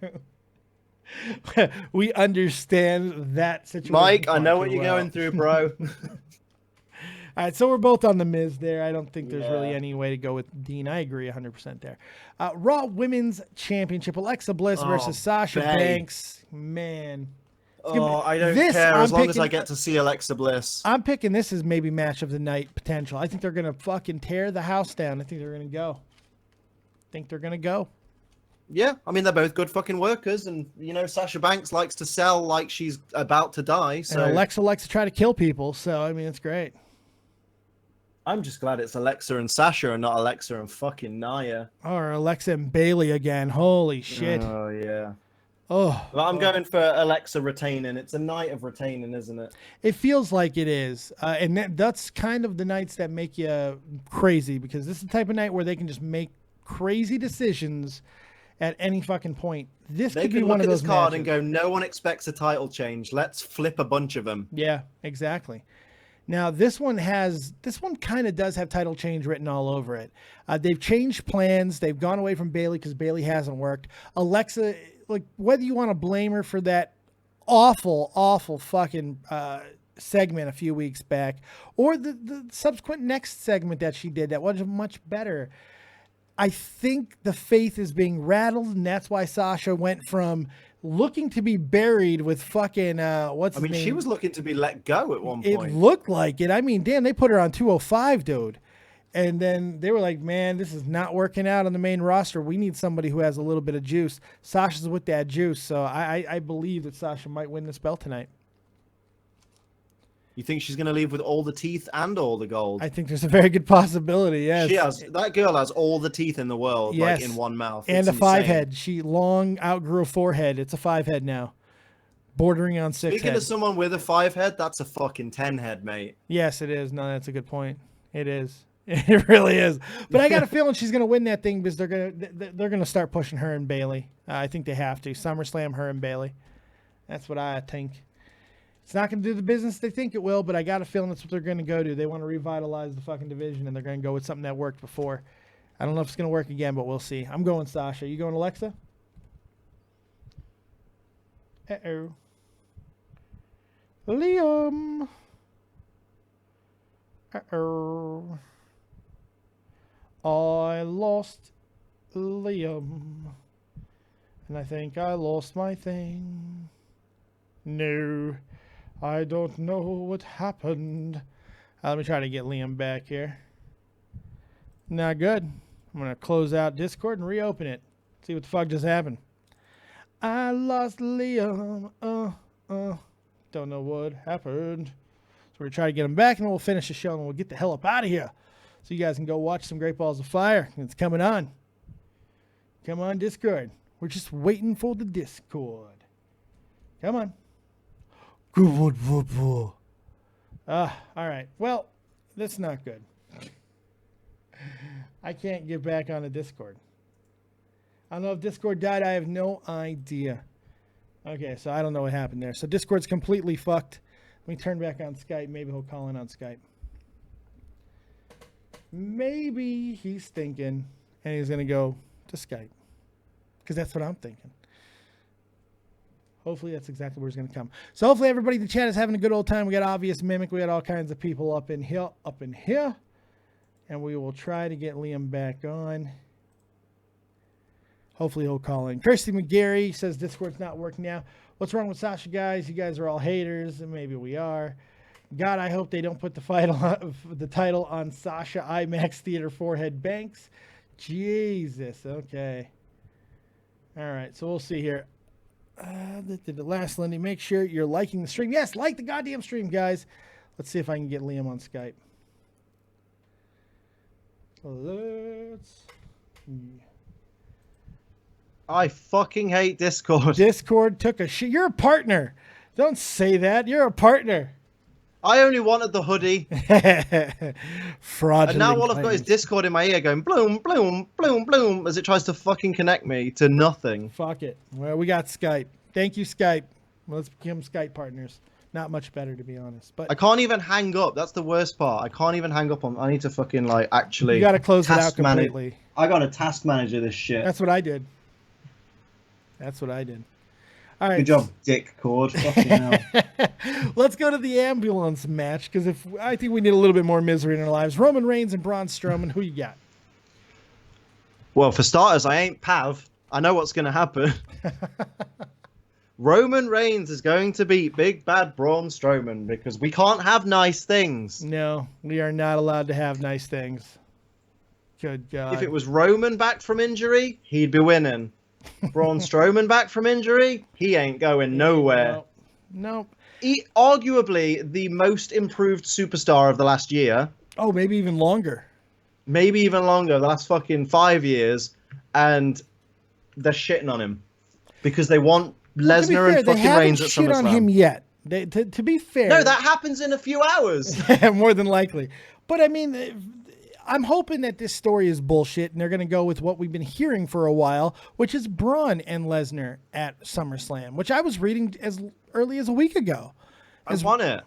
Like, we understand that situation. Mike, I far know too what you're well. going through, bro. All right, so we're both on the Miz there. I don't think there's really Yeah. any way to go with Dean. I agree 100% there. Raw Women's Championship, Alexa Bliss versus Sasha babe. Banks. Man. It's gonna Oh, be- I don't this, care I'm as long as I picking- get to see Alexa Bliss. I'm picking this as maybe match of the night potential. I think they're going to fucking tear the house down. I think they're going to go. Yeah, I mean, they're both good fucking workers, and, you know, Sasha Banks likes to sell like she's about to die, so... And Alexa likes to try to kill people, so, I mean, it's great. I'm just glad it's Alexa and Sasha and not Alexa and fucking Nia. Or Alexa and Bailey again. Holy shit. Oh, yeah. Oh. Well, I'm going for Alexa retaining. It's a night of retaining, isn't it? It feels like it is. And that's kind of the nights that make you crazy, because this is the type of night where they can just make crazy decisions at any fucking point. This They could be can one look of at those this card matches. and go, no one expects a title change. Let's flip a bunch of them. Yeah, exactly. Now, this one kind of does have title change written all over it. They've changed plans. They've gone away from Bailey because Bailey hasn't worked. Alexa, like, whether you want to blame her for that awful fucking segment a few weeks back, or the subsequent next segment that she did that was much better, I think the faith is being rattled, and that's why Sasha went from looking to be buried with fucking what's I his mean, name? she was looking to be let go at one It point. looked like it. I mean, damn, they put her on 205, dude. And then they were like, man, this is not working out on the main roster. We need somebody who has a little bit of juice. Sasha's with that juice, so I believe that Sasha might win this belt tonight. You think she's going to leave with all the teeth and all the gold? I think there's a very good possibility, yes. She has. That girl has all the teeth in the world, Yes. like in one mouth. And It's a 5 insane. head. She long outgrew a 4 head. It's a 5 head now. Bordering on 6 Speaking head. of someone with a 5 head, that's a fucking 10 head, mate. Yes, it is. No, that's a good point. It is. It really is. But I got a feeling she's going to win that thing, because they're going to start pushing her and Bailey. I think they have to. SummerSlam, her and Bailey. That's what I think. It's not going to do the business they think it will, but I got a feeling that's what they're going to go to. They want to revitalize the fucking division, and they're going to go with something that worked before. I don't know if it's going to work again, but we'll see. I'm going Sasha. You going Alexa? Uh-oh. Liam. Uh-oh. I lost Liam. And I think I lost my thing. No. I don't know what happened. Let me try to get Liam back here. Not good. I'm going to close out Discord and reopen it. See what the fuck just happened. I lost Liam. Don't know what happened. So we're going to try to get him back, and then we'll finish the show, and we'll get the hell up out of here. So you guys can go watch some Great Balls of Fire. It's coming on. Come on, Discord. We're just waiting for the Discord. Come on. All right. Well, that's not good. I can't get back on the Discord. I don't know if Discord died. I have no idea. Okay, so I don't know what happened there. So Discord's completely fucked. Let me turn back on Skype. Maybe he'll call in on Skype. Maybe he's thinking, and he's going to go to Skype. Because that's what I'm thinking. Hopefully that's exactly where he's going to come. So hopefully everybody in the chat is having a good old time. We got Obvious Mimic. We got all kinds of people up in here. And we will try to get Liam back on. Hopefully he'll call in. Kirsty McGarry says Discord's not working now. What's wrong with Sasha, guys? You guys are all haters, and maybe we are. God, I hope they don't put the title on Sasha IMAX Theater Forehead Banks. Jesus, okay. All right, so we'll see here. The last Lindy, make sure you're liking the stream. Yes, like the goddamn stream, guys. Let's see if I can get Liam on Skype. Let's see. I fucking hate Discord. Discord took a shit. You're a partner. Don't say that. You're a partner. I only wanted the hoodie. Fraudulent. And now all I've got is Discord in my ear going bloom, bloom, bloom, bloom as it tries to fucking connect me to nothing. Fuck it. Well, we got Skype. Thank you, Skype. Well, let's become Skype partners. Not much better, to be honest. But I can't even hang up. That's the worst part. I can't even hang up on. I need to fucking like actually. You got to close it out completely. I got to task manager this shit. That's what I did. That's what I did. All right. Good job, Dick Cord. Fucking hell. Let's go to the ambulance match because I think we need a little bit more misery in our lives. Roman Reigns and Braun Strowman. Who you got? Well, for starters, I ain't Pav. I know what's going to happen. Roman Reigns is going to beat Big Bad Braun Strowman because we can't have nice things. No, we are not allowed to have nice things. Good God. If it was Roman back from injury, he'd be winning. Braun Strowman back from injury, he ain't going nowhere. Nope. Arguably the most improved superstar of the last year. Oh, maybe even longer. Maybe even longer, the last fucking 5 years. And they're shitting on him. Because they want Lesnar and fucking Reigns at SummerSlam. They haven't shit on him yet. To be fair. No, that happens in a few hours. More than likely. But I mean, I'm hoping that this story is bullshit and they're going to go with what we've been hearing for a while, which is Braun and Lesnar at SummerSlam, which I was reading as early as a week ago. I want it.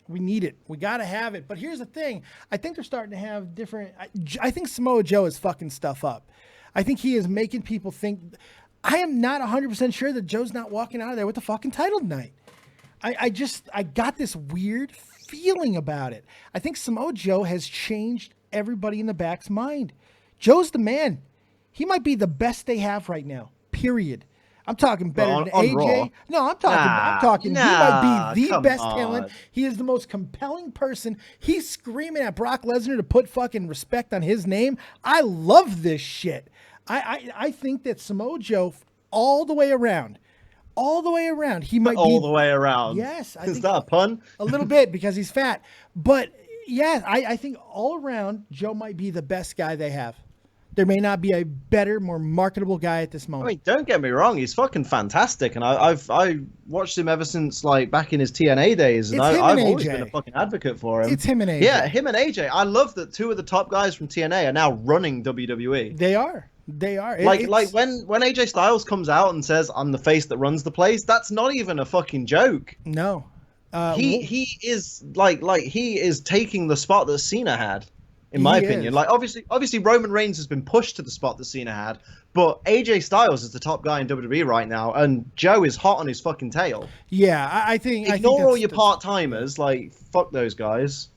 We need it. We got to have it. But here's the thing. I think they're starting to have different... I think Samoa Joe is fucking stuff up. I think he is making people think... I am not 100% sure that Joe's not walking out of there with the fucking title tonight. I got this weird feeling about it. I think Samoa Joe has changed everybody in the back's mind. Joe's the man. He might be the best they have right now. Period. I'm talking better than AJ. Raw. No, I'm talking. He might be the best talent. He is the most compelling person. He's screaming at Brock Lesnar to put fucking respect on his name. I love this shit. I think that Samoa Joe all the way around. He might be all the way around. Yes. Is that a pun? A little bit because he's fat. But yeah, I think all around Joe might be the best guy they have. There may not be a better, more marketable guy at this moment. I mean, don't get me wrong, he's fucking fantastic, and I watched him ever since like back in his TNA days, and I've always been a fucking advocate for him. It's him and AJ. Yeah, him and AJ. I love that two of the top guys from TNA are now running WWE. They are. Like when AJ Styles comes out and says, "I'm the face that runs the place," that's not even a fucking joke. No. He is he is taking the spot that Cena had. In my opinion, like obviously Roman Reigns has been pushed to the spot that Cena had, but AJ Styles is the top guy in WWE right now, and Joe is hot on his fucking tail. Yeah, I think ignore all your part timers, like fuck those guys.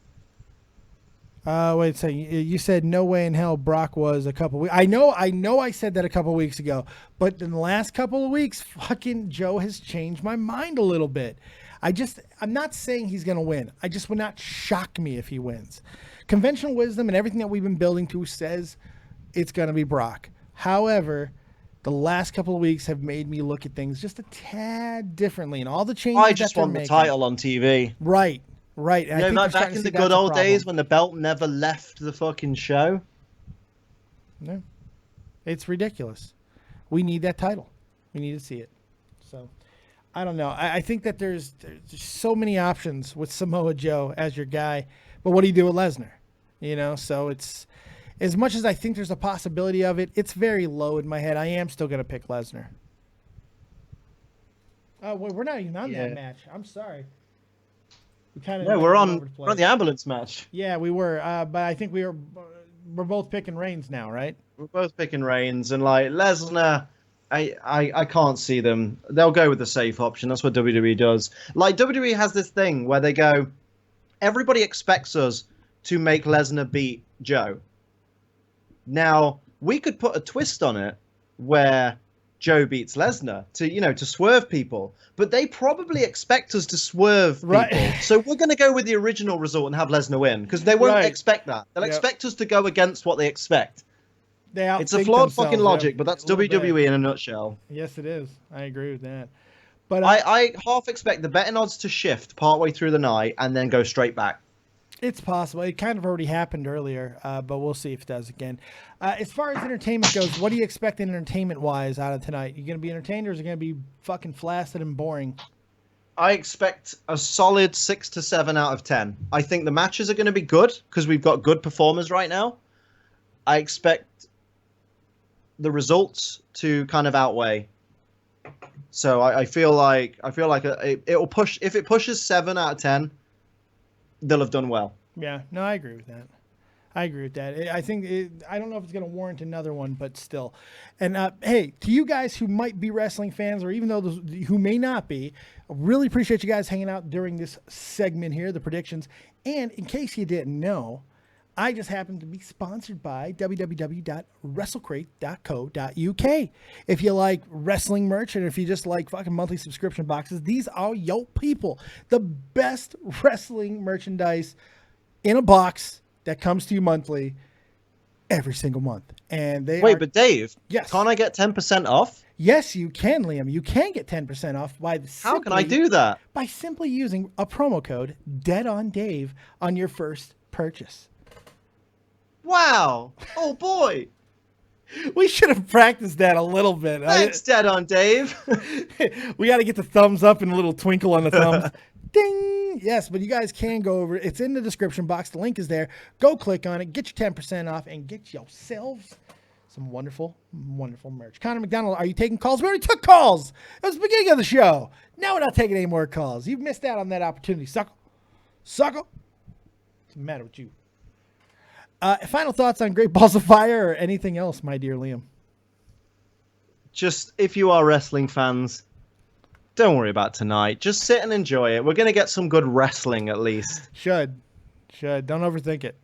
Wait a second. You said no way in hell Brock was a couple weeks. I know I said that a couple weeks ago, but in the last couple of weeks, fucking Joe has changed my mind a little bit. I'm not saying he's gonna win. I just would not shock me if he wins. Conventional wisdom and everything that we've been building to says it's going to be Brock. However, the last couple of weeks have made me look at things just a tad differently, and all the changes I just want the title on TV. Right. And you know, like back in the good old days when the belt never left the fucking show. No, it's ridiculous. We need that title. We need to see it. So, I don't know. I think that there's so many options with Samoa Joe as your guy, but what do you do with Lesnar? You know, so it's as much as I think there's a possibility of it, it's very low in my head. I am still going to pick Lesnar. Oh, well, we're not even on that match. I'm sorry. We kind of we're on the ambulance match. Yeah, we were, but I think we're both picking Reigns now, right? We're both picking Reigns, and like Lesnar, I can't see them. They'll go with the safe option. That's what WWE does. Like WWE has this thing where they go, everybody expects us to make Lesnar beat Joe. Now we could put a twist on it where Joe beats Lesnar to swerve people, but they probably expect us to swerve people. Right. So we're going to go with the original result and have Lesnar win because they won't expect that. They'll expect us to go against what they expect. It's a flawed fucking logic, but that's WWE in a nutshell. Yes, it is. I agree with that. But I half expect the betting odds to shift partway through the night and then go straight back. It's possible. It kind of already happened earlier, but we'll see if it does again. As far as entertainment goes, what do you expect entertainment-wise out of tonight? You going to be entertained, or is it going to be fucking flaccid and boring? I expect a solid 6 to 7 out of 10. I think the matches are going to be good because we've got good performers right now. I expect the results to kind of outweigh. So I feel like it'll push. If it pushes 7 out of 10. They'll have done well. Yeah, no, I agree with that. I think I don't know if it's going to warrant another one, but still. And hey, to you guys who might be wrestling fans, or even those who may not be, I really appreciate you guys hanging out during this segment here, the predictions. And in case you didn't know, I just happen to be sponsored by www.wrestlecrate.co.uk. If you like wrestling merch and if you just like fucking monthly subscription boxes, these are your people. The best wrestling merchandise in a box that comes to you monthly every single month. And but Dave, yes, can't I get 10% off? Yes, you can, Liam. You can get 10% off How can I do that? By simply using a promo code DEADONDAVE on your first purchase. Wow. Oh, boy. We should have practiced that a little bit. Thanks, Dead on Dave. We got to get the thumbs up and a little twinkle on the thumbs. Ding. Yes, but you guys can go over. It's in the description box. The link is there. Go click on it. Get your 10% off and get yourselves some wonderful, wonderful merch. Connor McDonald, are you taking calls? We already took calls. It was the beginning of the show. Now we're not taking any more calls. You've missed out on that opportunity, sucker. Sucker. What's the matter with you? Final thoughts on Great Balls of Fire or anything else, my dear Liam? Just, if you are wrestling fans, don't worry about tonight. Just sit and enjoy it. We're going to get some good wrestling at least. Should. Don't overthink it.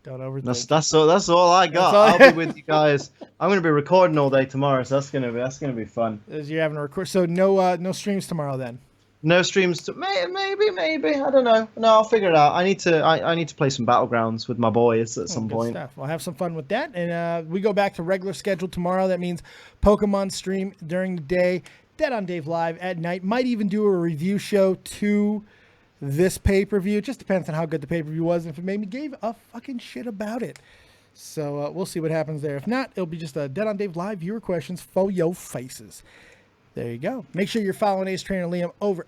Don't overthink. That's all I got. I'll be with you guys. I'm going to be recording all day tomorrow, so that's going to be fun. As you're having a record, so no streams tomorrow then. No streams. Maybe. I don't know. No, I'll figure it out. I need to play some Battlegrounds with my boys at some point. Stuff. We'll have some fun with that, and we go back to regular schedule tomorrow. That means Pokemon stream during the day, Dead on Dave live at night. Might even do a review show to this pay-per-view. It just depends on how good the pay-per-view was and if it made me give a fucking shit about it. So we'll see what happens there. If not, it'll be just a Dead on Dave live viewer questions for your faces. There you go. Make sure you're following Ace Trainer Liam over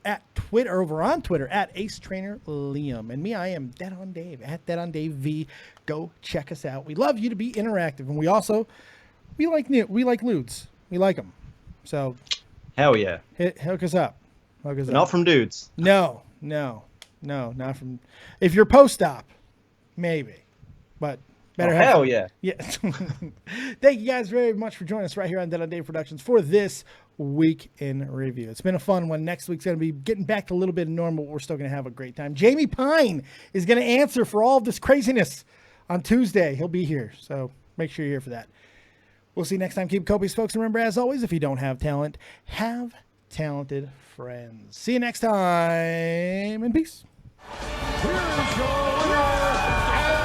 on Twitter at Ace Trainer Liam. And me, I am Dead on Dave at Dead on Dave V. Go check us out. We love you to be interactive, and we like lewds. We like them. So hell yeah. Hook us up. Not from dudes. No, not from. If you're post-op, maybe, but. Hell yeah. Yeah. Thank you guys very much for joining us right here on Dead on Dave Productions for this week in review. It's been a fun one. Next week's going to be getting back to a little bit of normal. We're still going to have a great time. Jamie Pine is going to answer for all of this craziness on Tuesday. He'll be here. So make sure you're here for that. We'll see you next time. Keep copious, folks. Remember, as always, if you don't have talent, have talented friends. See you next time, and peace. Here's your winner,